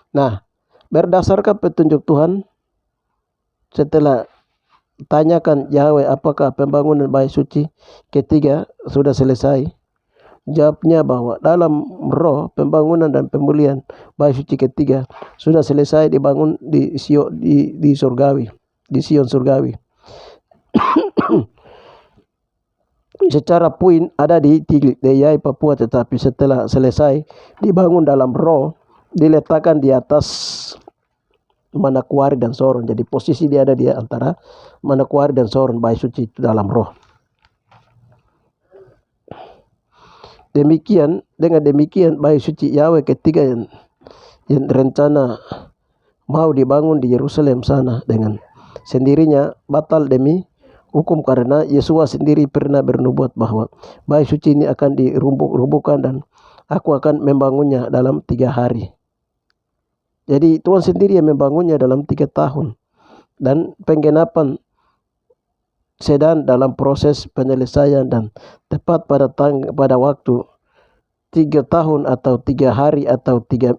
A: Nah, berdasarkan petunjuk Tuhan, setelah tanyakan Yahweh apakah pembangunan bait suci ketiga sudah selesai, jawabnya bahwa dalam roh pembangunan dan pemulihan bait suci ketiga sudah selesai dibangun di surgawi, di Sion surgawi. Secara puin ada di Yai Papua, tetapi setelah selesai dibangun dalam roh, diletakkan di atas Manokwari dan Soron. Jadi posisi dia ada di antara Manokwari dan Soron, bait suci itu dalam roh. Dengan demikian bait suci Yahweh ketiga yang rencana mau dibangun di Yerusalem sana dengan sendirinya batal demi hukum, karena Yesua sendiri pernah bernubuat bahwa bait suci ini akan dirumbukan dan aku akan membangunnya dalam 3 hari. Jadi Tuhan sendiri yang membangunnya dalam 3 tahun. Dan penggenapan sedang dalam proses penyelesaian, dan tepat pada waktu 3 tahun atau 3 hari atau 3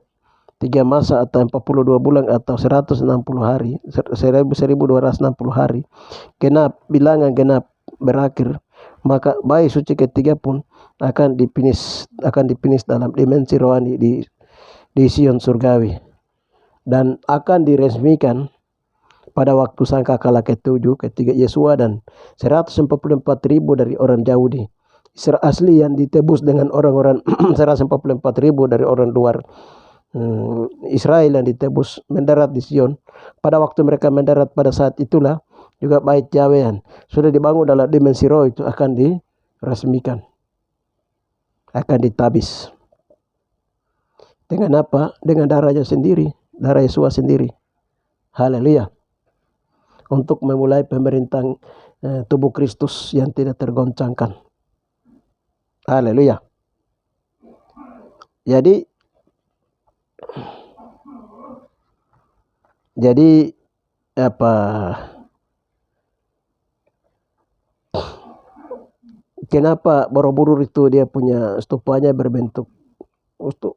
A: masa atau 42 bulan atau 160 hari, 1260 hari, bilangan genap berakhir, maka bait suci ketiga pun akan difinis dalam dimensi rohani di Sion surgawi, dan akan diresmikan pada waktu sangkakala ke-7 ketika Yesua dan 144.000 dari orang Yahudi Israel asli yang ditebus dengan orang-orang 144.000 dari orang luar Israel yang ditebus mendarat di Sion. Pada waktu mereka mendarat, pada saat itulah juga bait Yahweh yang sudah dibangun dalam dimensi roh itu akan diresmikan, akan ditabis. Dengan apa? Dengan darahnya sendiri, darah Yesua sendiri. Haleluya. Untuk memulai pemerintahan tubuh Kristus yang tidak tergoncangkan. Haleluya. Jadi apa? Kenapa Borobudur itu dia punya stupanya berbentuk,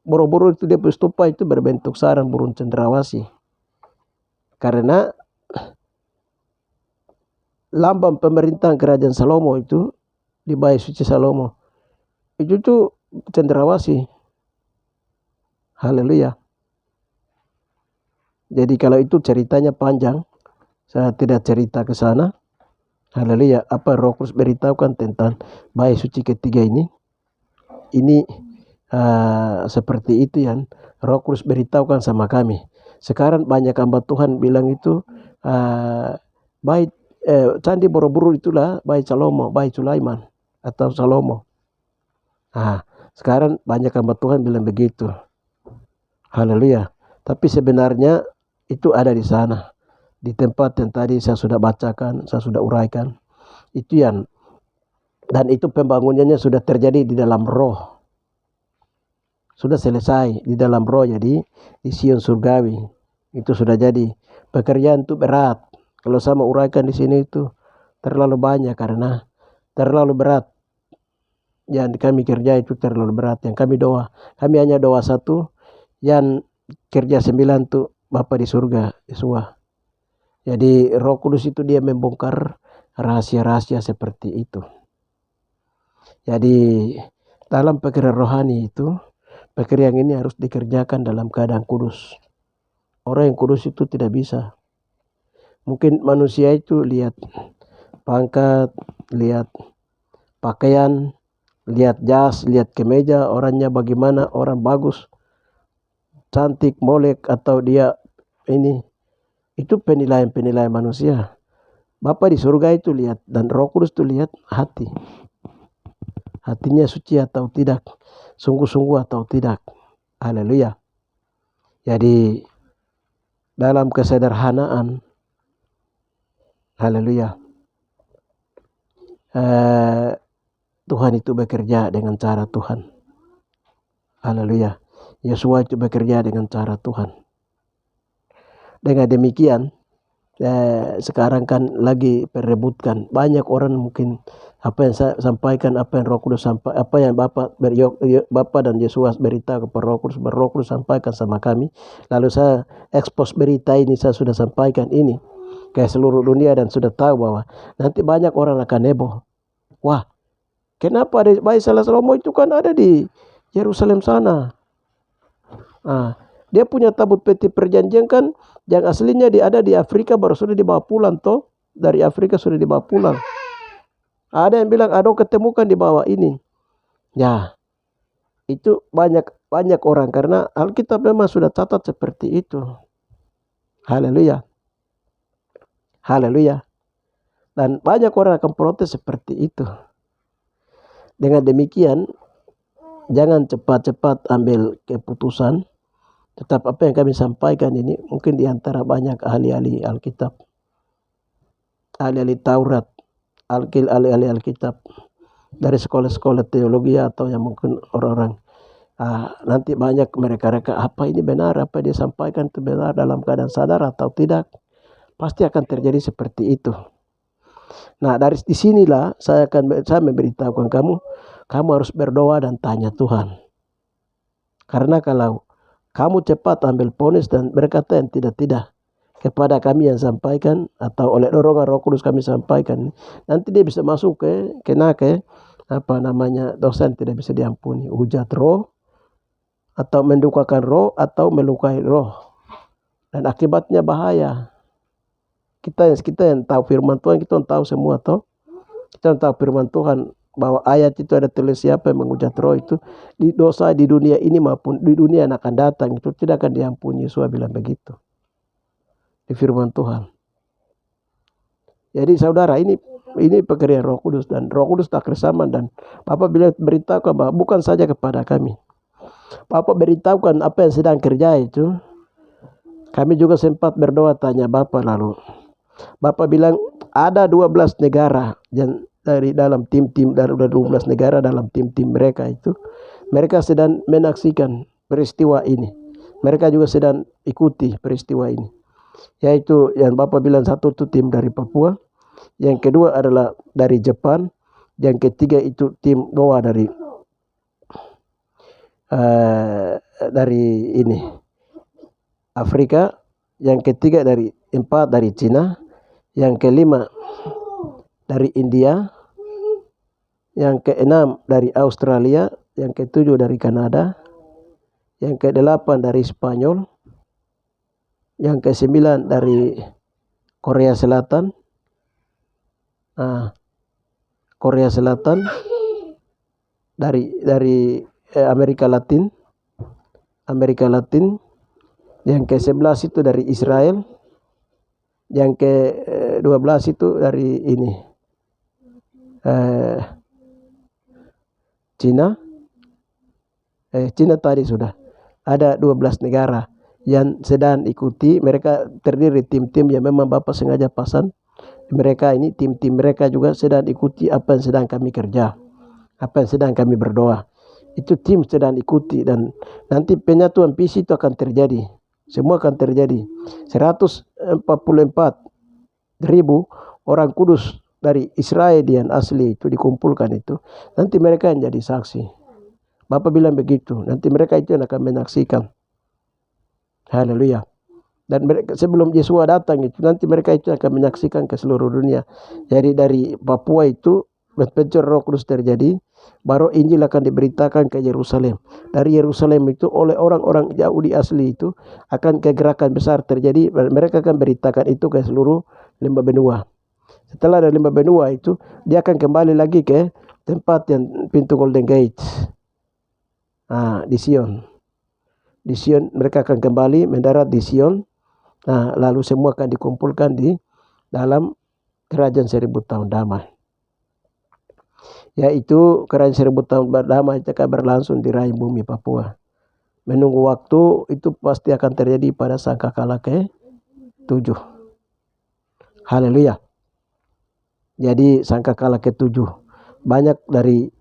A: Borobudur itu dia punya stupa itu berbentuk sarang burung cendrawasih, karena lambang pemerintahan kerajaan Salomo itu di bait suci Salomo itu tuh cendrawasih. Haleluya. Jadi kalau itu ceritanya panjang, saya tidak cerita ke sana. Haleluya. Apa Roh Kudus beritahukan tentang bait suci ketiga ini? Ini seperti itu yang Roh Kudus beritahukan sama kami. Sekarang banyak hamba Tuhan bilang itu bait Candi Borobudur itulah bait Salomo, bait Sulaiman atau Salomo. Sekarang banyak hamba Tuhan bilang begitu. Haleluya. Tapi sebenarnya itu ada di sana. Di tempat yang tadi saya sudah bacakan, saya sudah uraikan. Itu yang, dan itu pembangunannya sudah terjadi di dalam roh. Sudah selesai di dalam roh, jadi di Sion surgawi. Itu sudah jadi. Pekerjaan itu berat. Kalau saya mau uraikan di sini itu terlalu banyak karena terlalu berat. Yang kami kerja itu terlalu berat. Yang kami doa, kami hanya doa satu, yang kerja 9 tuh Bapa di surga, Yesus. Jadi Roh Kudus itu dia membongkar rahasia-rahasia seperti itu. Jadi dalam pekerjaan rohani itu, pekerjaan ini harus dikerjakan dalam keadaan kudus. Orang yang kudus itu tidak bisa. Mungkin manusia itu lihat pangkat, lihat pakaian, lihat jas, lihat kemeja, orangnya bagaimana, orang bagus, cantik, molek, atau dia ini. Itu penilaian-penilaian manusia. Bapa di surga itu lihat, dan Roh Kudus itu lihat hati. Hatinya suci atau tidak, sungguh-sungguh atau tidak. Haleluya. Jadi dalam kesederhanaan, haleluya, Tuhan itu bekerja dengan cara Tuhan. Haleluya. Yesus itu bekerja dengan cara Tuhan. Dengan demikian, sekarang kan lagi perebutkan. Banyak orang mungkin apa yang saya sampaikan, apa yang Roh Kudus sampaikan, apa yang Bapa dan Yesus berita kepada Roh Kudus sampaikan sama kami. Lalu saya ekspos berita ini, saya sudah sampaikan ini ke seluruh dunia dan sudah tahu bahwa nanti banyak orang akan heboh. Wah, kenapa ada bait Salomo itu kan ada di Yerusalem sana. Dia punya tabut peti perjanjian kan yang aslinya dia ada di Afrika, baru sudah dibawa pulang toh. Dari Afrika sudah dibawa pulang. Ada yang bilang ada ketemukan di bawah ini. Ya, itu banyak orang karena Alkitab memang sudah catat seperti itu. Haleluya. Haleluya. Dan banyak orang akan protes seperti itu. Dengan demikian, jangan cepat-cepat ambil keputusan. Tetap apa yang kami sampaikan ini mungkin diantara banyak ahli-ahli Alkitab, ahli-ahli Taurat, ahli-ahli Alkitab dari sekolah-sekolah teologi atau yang mungkin orang-orang nanti banyak mereka apa ini benar, apa dia sampaikan itu benar dalam keadaan sadar atau tidak, pasti akan terjadi seperti itu. Nah dari disinilah saya memberitahukan kamu harus berdoa dan tanya Tuhan. Karena kalau kamu cepat ambil vonis dan berkata yang tidak kepada kami yang sampaikan atau oleh dorongan Roh Kudus kami sampaikan, nanti dia bisa masuk kena dosa yang tidak bisa diampuni, hujat roh atau mendukakan roh atau melukai roh, dan akibatnya bahaya. Kita yang tahu firman Tuhan, kita tahu semua toh. Kita tahu firman Tuhan bahwa ayat itu ada tulis siapa yang menghujat roh itu di dosa di dunia ini maupun di dunia yang akan datang itu tidak akan diampuni. Yesus bilang begitu di firman Tuhan. Jadi saudara, ini pekerjaan Roh Kudus, dan Roh Kudus tak kersaman, dan Bapak bilang beritahukan bahwa bukan saja kepada kami, Bapak beritahukan apa yang sedang kerja itu. Kami juga sempat berdoa tanya Bapak, lalu Bapak bilang ada 12 negara yang dari dalam tim-tim, dari 12 negara dalam tim-tim mereka itu, mereka sedang menyaksikan peristiwa ini. Mereka juga sedang ikuti peristiwa ini. Yaitu yang Bapak bilang satu itu tim dari Papua, yang kedua adalah dari Jepang, yang ketiga itu tim Noah dari ini Afrika, yang ketiga empat dari Cina, yang kelima dari India, yang keenam dari Australia, yang ketujuh dari Kanada, yang kedelapan dari Spanyol, yang kesembilan dari Korea Selatan, Korea Selatan, dari Amerika Latin, yang ke-11 itu dari Israel, yang ke-12 itu dari ini Cina. Cina tadi sudah. Ada 12 negara yang sedang ikuti. Mereka terdiri tim-tim yang memang Bapak sengaja pasang. Mereka ini tim-tim mereka juga sedang ikuti apa yang sedang kami kerja, apa yang sedang kami berdoa. Itu tim sedang ikuti, dan nanti penyatuan visi itu akan terjadi. Semua akan terjadi. 144.000 orang kudus dari Israel yang asli itu dikumpulkan itu. Nanti mereka yang jadi saksi. Bapak bilang begitu. Nanti mereka itu yang akan menyaksikan. Haleluya. Dan mereka, sebelum Yesua datang itu, nanti mereka itu akan menyaksikan ke seluruh dunia. Jadi dari Papua itu pencur Roh Kudus terjadi, baru Injil akan diberitakan ke Yerusalem. Dari Yerusalem itu oleh orang-orang Yahudi asli itu akan kegerakan besar terjadi. Mereka akan beritakan itu ke seluruh lembah benua. Setelah dari lembah benua itu, dia akan kembali lagi ke tempat yang pintu Golden Gate. Di Sion. Di Sion mereka akan kembali mendarat di Sion. Lalu semua akan dikumpulkan di dalam kerajaan 1000 tahun damai. Yaitu kerajaan 1000 tahun damai itu akan berlangsung di rahim bumi Papua. Menunggu waktu itu pasti akan terjadi pada sangkakala ke-7. Haleluya. Jadi sangkakala ke-7 banyak dari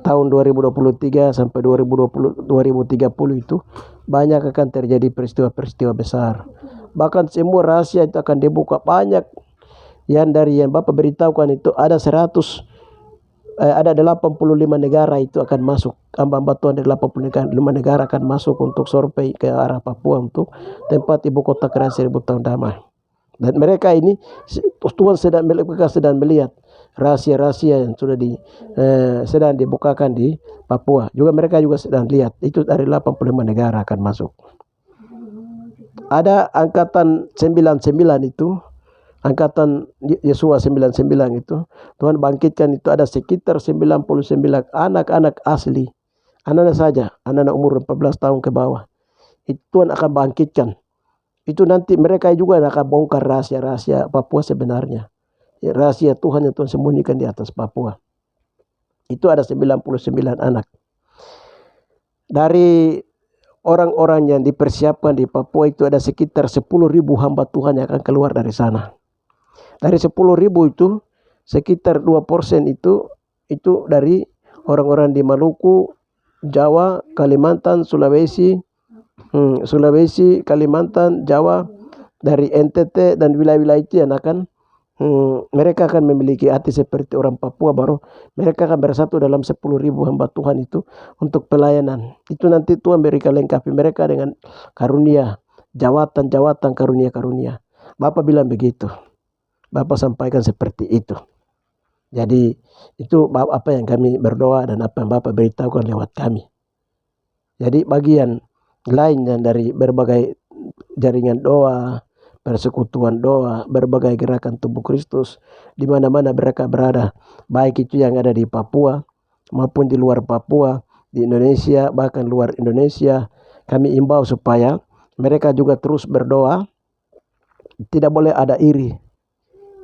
A: tahun 2023 sampai 2030 itu banyak akan terjadi peristiwa-peristiwa besar. Bahkan semua rahasia itu akan dibuka. Banyak yang dari yang Bapak beritahukan itu ada 85 negara itu akan masuk. Hamba Tuhan dari 85 negara akan masuk untuk survei ke arah Papua untuk tempat ibu kota kerajaan 1000 tahun damai. Dan mereka ini Tuhan sedang melihat rahasia-rahasia yang sudah sedang dibukakan di Papua. Juga mereka juga sedang lihat. Itu dari 85 negara akan masuk. Ada angkatan 99 itu, angkatan Yesua 99 itu, Tuhan bangkitkan itu ada sekitar 99 anak-anak asli. Anak-anak saja, anak-anak umur 14 tahun ke bawah. Itu Tuhan akan bangkitkan. Itu nanti mereka juga akan bongkar rahasia-rahasia Papua sebenarnya. Rahasia Tuhan yang Tuhan sembunyikan di atas Papua. Itu ada 99 anak. Dari orang-orang yang dipersiapkan di Papua itu ada sekitar 10.000 hamba Tuhan yang akan keluar dari sana. Dari 10.000 itu sekitar 2% itu dari orang-orang di Maluku, Jawa, Kalimantan, Sulawesi, Kalimantan, Jawa, dari NTT dan wilayah-wilayah itu yang akan mereka akan memiliki hati seperti orang Papua, baru mereka akan bersatu dalam 10.000 hamba Tuhan itu untuk pelayanan. Itu nanti Tuhan berikan lengkapi mereka dengan karunia, jawatan karunia. Bapak bilang begitu. Bapak sampaikan seperti itu. Jadi itu apa yang kami berdoa dan apa yang Bapak beritahukan lewat kami. Jadi bagian lainnya dari berbagai jaringan doa, persekutuan doa, berbagai gerakan tubuh Kristus di mana-mana mereka berada, baik itu yang ada di Papua maupun di luar Papua, di Indonesia, bahkan luar Indonesia. Kami imbau supaya mereka juga terus berdoa. Tidak boleh ada iri.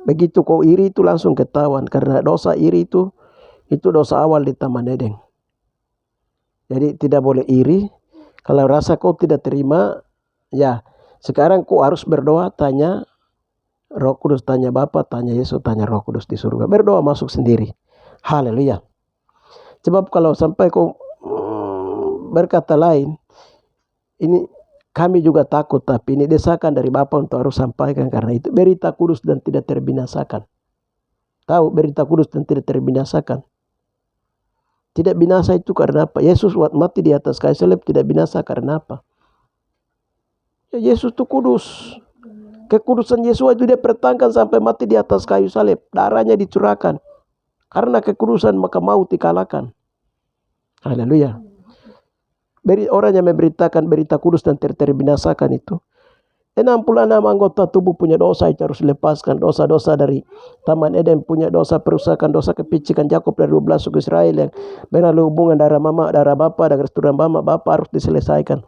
A: Begitu kau iri itu langsung ketahuan, karena dosa iri itu dosa awal di Taman Eden. Jadi tidak boleh iri. Kalau rasa kau tidak terima, ya sekarang kau harus berdoa, tanya Roh Kudus, tanya Bapa, tanya Yesus, tanya Roh Kudus di surga. Berdoa masuk sendiri. Haleluya. Sebab kalau sampai kau berkata lain, ini kami juga takut, tapi ini desakan dari Bapa untuk harus sampaikan, karena itu berita kudus dan tidak terbinasakan. Tahu berita kudus dan tidak terbinasakan. Tidak binasa itu karena apa? Yesus waktu mati di atas kayu salib tidak binasa karena apa? Ya, Yesus itu kudus. Kekudusan Yesus itu dia pertahankan sampai mati di atas kayu salib. Darahnya dicurahkan. Karena kekudusan maka maut dikalahkan. Haleluya. Orang yang memberitakan berita kudus dan terbinasakan itu, 66 anggota tubuh punya dosa itu harus lepaskan. Dosa-dosa dari Taman Eden punya dosa, perusakan dosa kepicikan Yakub dari 12 suku Israel yang melalui hubungan darah mama, darah bapa, dan keturunan mama, bapa harus diselesaikan.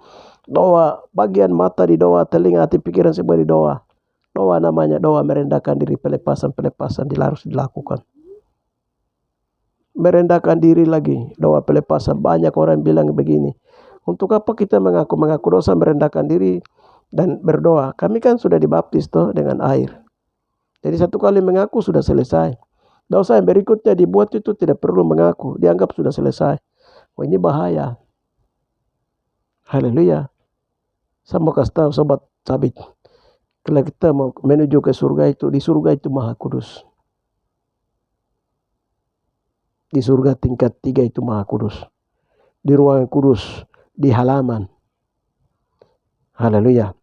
A: Doa, bagian mata di doa, telinga, hati, pikiran semua di doa. Doa namanya doa merendahkan diri, pelepasan harus dilakukan. Merendahkan diri lagi, doa pelepasan. Banyak orang bilang begini, untuk apa kita mengaku dosa, merendahkan diri dan berdoa? Kami kan sudah dibaptis toh dengan air. Jadi satu kali mengaku sudah selesai. Dosa yang berikutnya dibuat itu tidak perlu mengaku, dianggap sudah selesai. Oh, ini bahaya. Haleluya. Saya mau kasih tahu sobat sabit, kalau kita mau menuju ke surga itu, di surga itu Maha Kudus. Di surga tingkat 3 itu Maha Kudus. Di ruangan kudus, di halaman. Haleluya.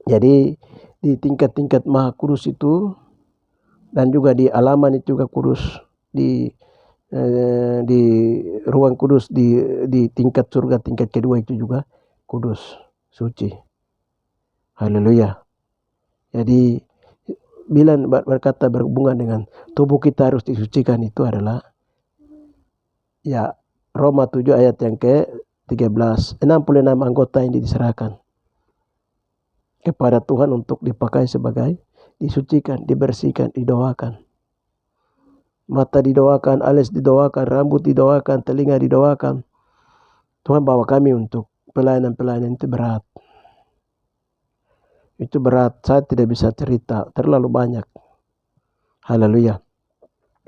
A: Jadi di tingkat-tingkat Maha Kudus itu, dan juga di halaman itu juga kudus. Di ruang kudus, di tingkat surga tingkat kedua itu juga kudus, suci. Haleluya. Jadi bila berkata berhubungan dengan tubuh kita harus disucikan, itu adalah ya Roma 7 ayat yang ke-13. 66 anggota yang diserahkan kepada Tuhan untuk dipakai sebagai disucikan, dibersihkan, didoakan. Mata didoakan, alis didoakan, rambut didoakan, telinga didoakan. Tuhan bawa kami untuk pelayanan-pelayanan itu berat. Itu berat, saya tidak bisa cerita, terlalu banyak. Haleluya.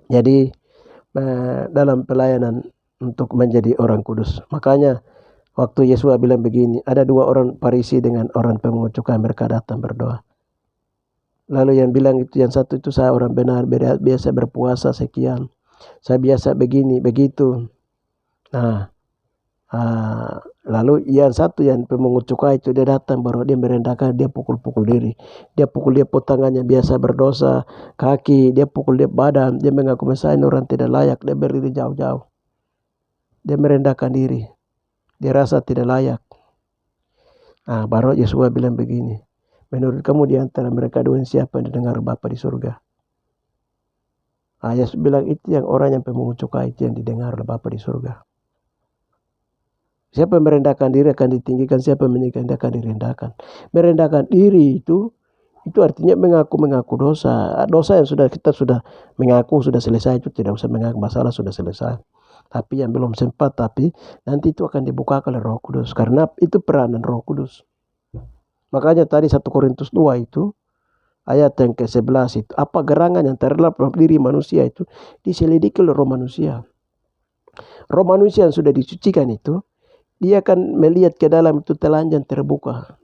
A: Jadi dalam pelayanan untuk menjadi orang kudus. Makanya waktu Yesus bilang begini, ada 2 orang Farisi dengan orang pemungut cukai, mereka datang berdoa. Lalu yang bilang itu, yang satu itu, saya orang benar, biasa berpuasa sekian, saya biasa begini, begitu. Nah, lalu yang satu yang pemungut cukai itu, dia datang baru dia merendahkan, dia pukul-pukul diri, dia pukul dia tangannya, biasa berdosa, kaki, dia pukul dia badan, dia mengaku saya orang tidak layak, dia berdiri jauh-jauh, dia merendahkan diri, dia rasa tidak layak. Nah, baru Yesus bilang begini, menurut kamu di antara mereka 2 siapa yang didengar Bapa di surga? Yesus bilang itu yang orang yang pemungut cukai itu yang didengar oleh Bapa di surga. Siapa yang merendahkan diri akan ditinggikan, siapa yang meninggikan dia akan direndahkan. Merendahkan diri itu artinya mengaku dosa. Dosa yang kita sudah mengaku sudah selesai, itu tidak usah mengaku, masalah sudah selesai. Tapi yang belum sempat, tapi nanti itu akan dibuka oleh Roh Kudus, karena itu peranan Roh Kudus. Makanya tadi 1 Korintus 2 itu ayat yang ke-11 itu, apa gerangan yang terdalam dalam diri manusia itu diselidiki oleh roh manusia. Roh manusia yang sudah disucikan itu, dia akan melihat ke dalam itu telanjang terbuka.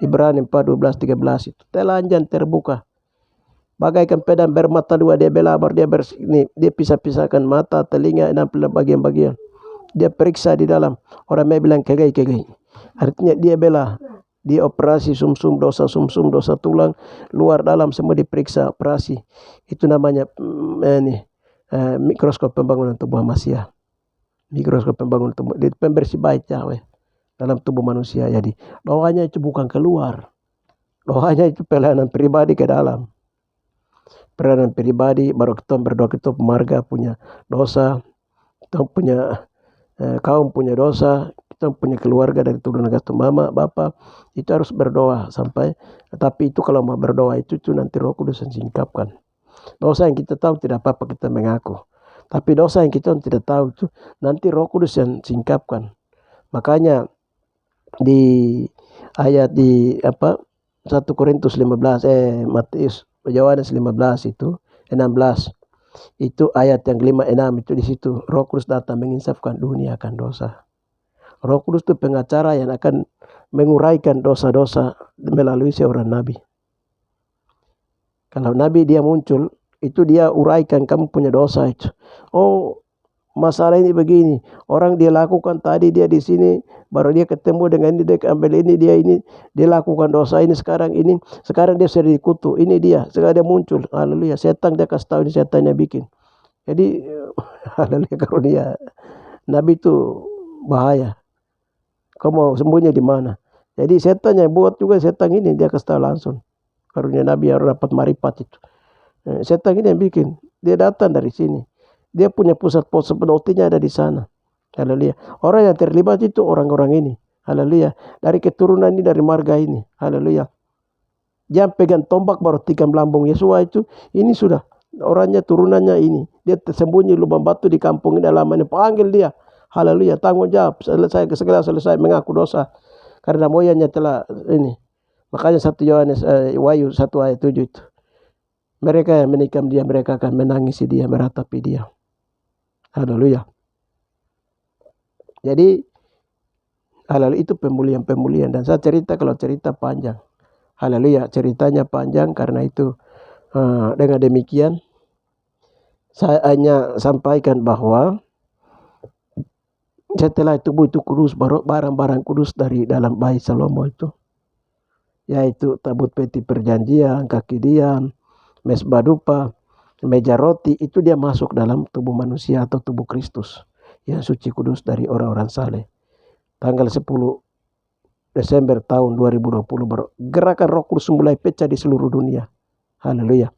A: Ibrani 4:12-13 itu telanjang terbuka. Bagaikan pedang bermata 2, dia belabar, dia pisah-pisahkan mata, telinga, 60 bagian-bagian. Dia periksa di dalam. Orang bilang kegai-kegai. Artinya dia bela. Dia operasi sumsum, dosa tulang, luar dalam semua diperiksa, operasi. Itu namanya mikroskop pembangunan tubuh manusia. Mikroskop pembangunan tubuh, pembersih baik Yahweh dalam tubuh manusia. Jadi doanya itu bukan keluar, doanya itu pelayanan pribadi ke dalam. Pelayanan pribadi, baru kita berdoa, kita marga punya dosa, kita punya kaum punya dosa, kita punya keluarga dari turunan mama, bapa, itu harus berdoa sampai. Tapi itu kalau mau berdoa itu nanti Roh Kudus yang singkapkan. Dosa yang kita tahu tidak apa-apa kita mengaku. Tapi dosa yang kita tidak tahu itu nanti Roh Kudus yang singkapkan. Makanya di ayat di 1 Korintus 15 Yohanes 15 itu 16 itu ayat yang 5-6 itu, di situ Roh Kudus datang menginsafkan dunia akan dosa. Roh Kudus itu pengacara yang akan menguraikan dosa-dosa melalui seorang nabi. Kalau nabi dia muncul, itu dia uraikan kamu punya dosa itu. Oh, masalah ini begini, orang dia lakukan tadi, dia di sini, baru dia ketemu dengan ini, dia ambil ini, dia lakukan dosa ini, sekarang dia sudah dikutuk, ini dia, sekarang dia muncul, haleluya, setan dia kasih tahu, ini setan yang bikin. Jadi haleluya, karunia nabi itu bahaya. Kau mau sembunyi di mana? Jadi setan yang buat juga setan ini dia kasih tahu langsung. Karunia Nabi yang dapat marifat itu. Setan ini yang bikin. Dia datang dari sini. Dia punya pusat-pusat penelitiannya ada di sana. Haleluya. Orang yang terlibat itu orang-orang ini. Haleluya. Dari keturunan ini, dari marga ini. Haleluya. Dia pegang tombak baru tikam lambung Yesua itu. Ini sudah orangnya turunannya ini. Dia tersembunyi lubang batu di kampung ini halamannya. Panggil dia. Haleluya. Tanggung jawab. Segala selesai mengaku dosa. Karena moyangnya telah ini. Makanya 1 Yohanes Wahyu 1 ayat 7 itu. Mereka yang menikam dia, mereka akan menangisi dia, meratapi dia. Haleluya. Jadi haleluya itu pemulihan-pemulihan. Dan saya cerita kalau cerita panjang. Haleluya, ceritanya panjang karena itu dengan demikian saya hanya sampaikan bahwa setelah tubuh itu kudus, barang-barang kudus dari dalam bayi Salomo itu, yaitu tabut peti perjanjian, kaki diam, mesbah dupa, meja roti, itu dia masuk dalam tubuh manusia atau tubuh Kristus yang suci kudus dari orang-orang saleh. Tanggal 10 Desember tahun 2020 gerakan Roh Kudus mulai pecah di seluruh dunia. Haleluya.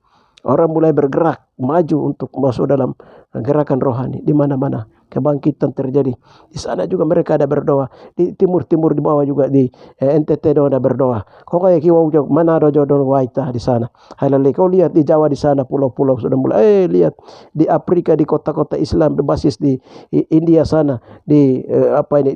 A: Orang mulai bergerak maju untuk masuk dalam gerakan rohani di mana-mana. Kebangkitan terjadi. Di sana juga mereka ada berdoa. Di timur-timur di bawah juga di NTT ada berdoa. Kau kayak kiwau mana ada jodoh waita di sana. Haleluya. Kau lihat di Jawa di sana pulau-pulau sudah mulai. Lihat di Afrika di kota-kota Islam berbasis di India sana di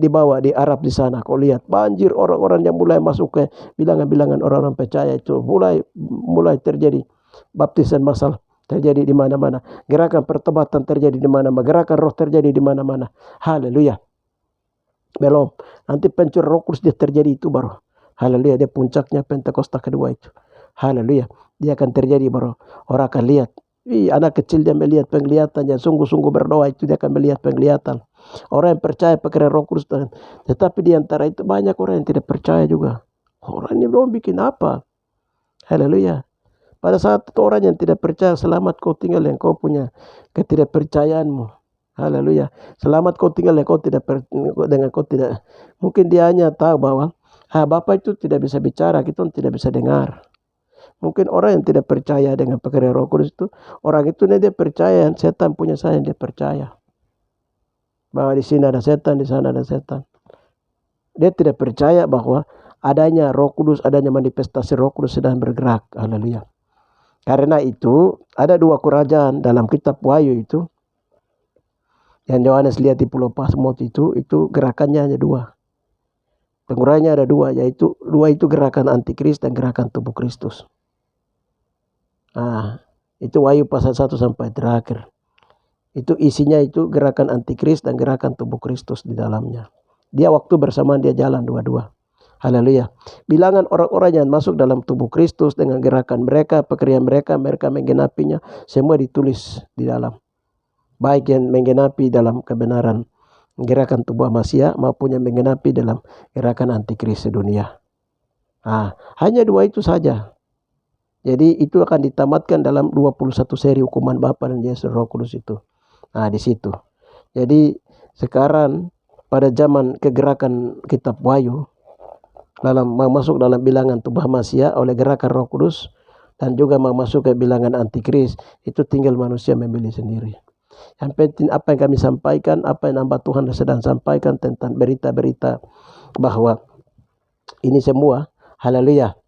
A: di bawah di Arab di sana. Kau lihat banjir orang-orang yang mulai masuk ke bilangan-bilangan orang-orang percaya itu mulai terjadi. Baptisan massal terjadi di mana-mana. Gerakan pertobatan terjadi di mana-mana. Gerakan roh terjadi di mana-mana. Haleluya. Belum. Nanti pencur Roh Kudus dia terjadi itu baru. Haleluya. Dia puncaknya Pentakosta kedua itu. Haleluya. Dia akan terjadi baru. Orang akan lihat. Anak kecil dia melihat penglihatan. Yang sungguh-sungguh berdoa itu dia akan melihat penglihatan. Orang yang percaya pakai Roh Kudus. Tetapi di antara itu banyak orang yang tidak percaya juga. Orang ini belum bikin apa. Haleluya. Pada saat itu orang yang tidak percaya, selamat kau tinggal yang kau punya ketidakpercayaanmu. Haleluya. Selamat kau tinggal yang kau dengan kau tidak. Mungkin dia hanya tahu bahwa Bapak itu tidak bisa bicara, kita tidak bisa dengar. Mungkin orang yang tidak percaya dengan pekerjaan Roh Kudus itu, orang itu dia percaya setan punya saya, dia percaya bahwa di sini ada setan, di sana ada setan. Dia tidak percaya bahwa adanya Roh Kudus, adanya manifestasi Roh Kudus sedang bergerak. Haleluya. Karena itu ada 2 kerajaan dalam kitab Wahyu itu. Yang Yohanes lihat di Pulau Patmos itu gerakannya hanya 2. Penguraiannya ada 2, yaitu 2 itu gerakan antikris dan gerakan tubuh Kristus. Itu Wahyu pasal 1 sampai terakhir. Itu isinya itu gerakan antikris dan gerakan tubuh Kristus di dalamnya. Dia waktu bersamaan dia jalan dua-dua. Haleluya. Bilangan orang-orang yang masuk dalam tubuh Kristus dengan gerakan mereka, pekerjaan mereka menggenapinya, semua ditulis di dalam. Baik yang menggenapi dalam kebenaran gerakan tubuh manusia maupun yang menggenapi dalam gerakan antikris dunia. Hanya 2 itu saja. Jadi itu akan ditamatkan dalam 21 seri hukuman Bapa dan Yesus Roh Kudus itu. Di situ. Jadi sekarang pada zaman kegerakan kitab Wahyu, masuk dalam bilangan tubuh manusia oleh gerakan Roh Kudus dan juga masuk ke bilangan antikris, itu tinggal manusia memilih sendiri. Yang penting apa yang kami sampaikan, apa yang hamba Tuhan sedang sampaikan tentang berita-berita bahwa ini semua, haleluya,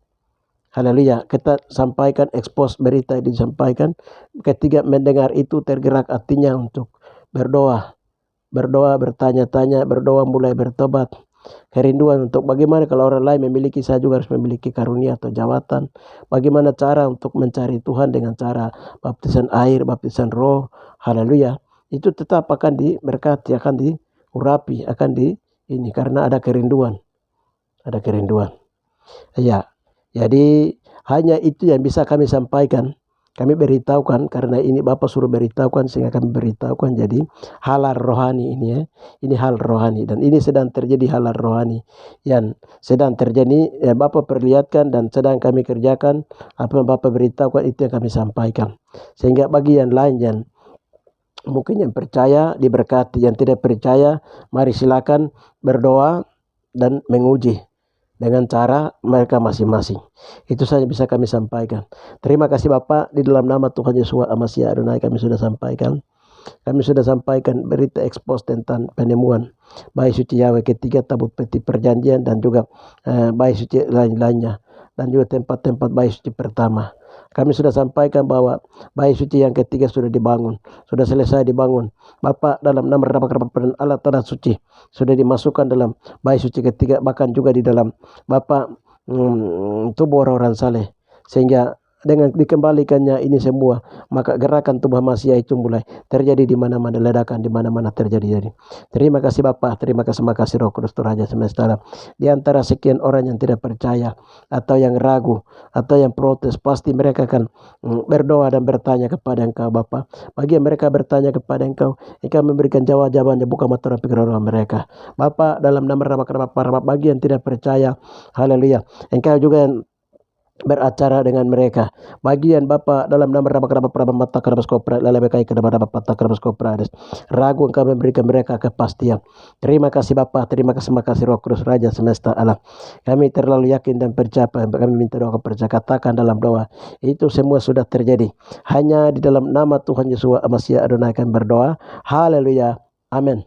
A: haleluya, kita sampaikan, expose berita yang disampaikan. Ketika mendengar itu tergerak hatinya untuk berdoa, bertanya-tanya, berdoa mulai bertobat. Kerinduan untuk bagaimana kalau orang lain memiliki, saya juga harus memiliki karunia atau jabatan. Bagaimana cara untuk mencari Tuhan dengan cara baptisan air, baptisan roh. Haleluya. Itu tetap akan diberkati, akan diurapi, akan ini karena ada kerinduan. Ada kerinduan. Ya. Jadi hanya itu yang bisa kami sampaikan. Kami beritahukan karena ini Bapak suruh beritahukan sehingga kami beritahukan. Jadi halal rohani ini ya. Ini hal rohani dan ini sedang terjadi halal rohani yang sedang terjadi yang Bapak perlihatkan dan sedang kami kerjakan. Apa yang Bapak beritahukan itu yang kami sampaikan. Sehingga bagi yang lain yang mungkin yang percaya diberkati, yang tidak percaya mari silakan berdoa dan menguji. dengan cara mereka masing-masing. Itu saja bisa kami sampaikan. Terima kasih Bapak, di dalam nama Tuhan Yesus Amasia Adonai kami sudah sampaikan. Kami sudah sampaikan berita ekspos tentang penemuan bayi suci Yahweh ketiga, tabut peti perjanjian, dan juga bayi suci lain-lainnya, dan juga tempat-tempat bayi suci pertama. Kami sudah sampaikan bahwa bayi suci yang ketiga sudah dibangun, sudah selesai dibangun. Bapak, dalam nama Bapa dan Allah Ta'ala suci, sudah dimasukkan dalam bayi suci ketiga, bahkan juga di dalam Bapak tubuh orang-orang saleh, sehingga dengan dikembalikannya ini semua, maka gerakan tubuh manusia itu mulai terjadi di mana-mana, ledakan di mana-mana terjadi. Terima kasih Bapa, terima kasih Roh Kudus Raja semesta alam. Di antara sekian orang yang tidak percaya atau yang ragu atau yang protes, pasti mereka akan berdoa dan bertanya kepada Engkau Bapa. Bagi mereka bertanya kepada Engkau, Engkau memberikan jawabannya, buka mata dan pikiran mereka. Bapa, dalam nama Bapa, bagi yang tidak percaya, haleluya, Engkau juga yang beracara dengan mereka. Bagian Bapa, dalam nama mata kerabas kopra lelebekai kepada Bapa kerabas kopra ragu Engkau memberikan mereka kepastian. Terima kasih Bapa, terima kasih Roh Kudus Raja semesta alam. Kami terlalu yakin dan percaya. Kami minta doa percaya, katakan dalam doa, itu semua sudah terjadi. Hanya di dalam nama Tuhan Yesus Amasia Adonai kami berdoa. Haleluya. Amin.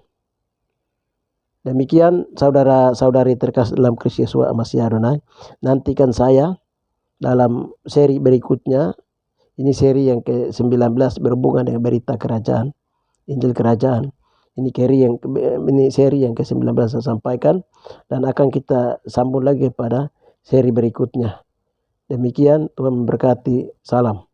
A: Demikian saudara-saudari terkasih dalam Kristus Yesus Amasia Adonai. Nantikan saya dalam seri berikutnya. Ini seri yang ke-19 berhubungan dengan berita kerajaan, Injil kerajaan. Ini seri yang ke-19 saya sampaikan, dan akan kita sambung lagi pada seri berikutnya. Demikian, Tuhan memberkati. Salam.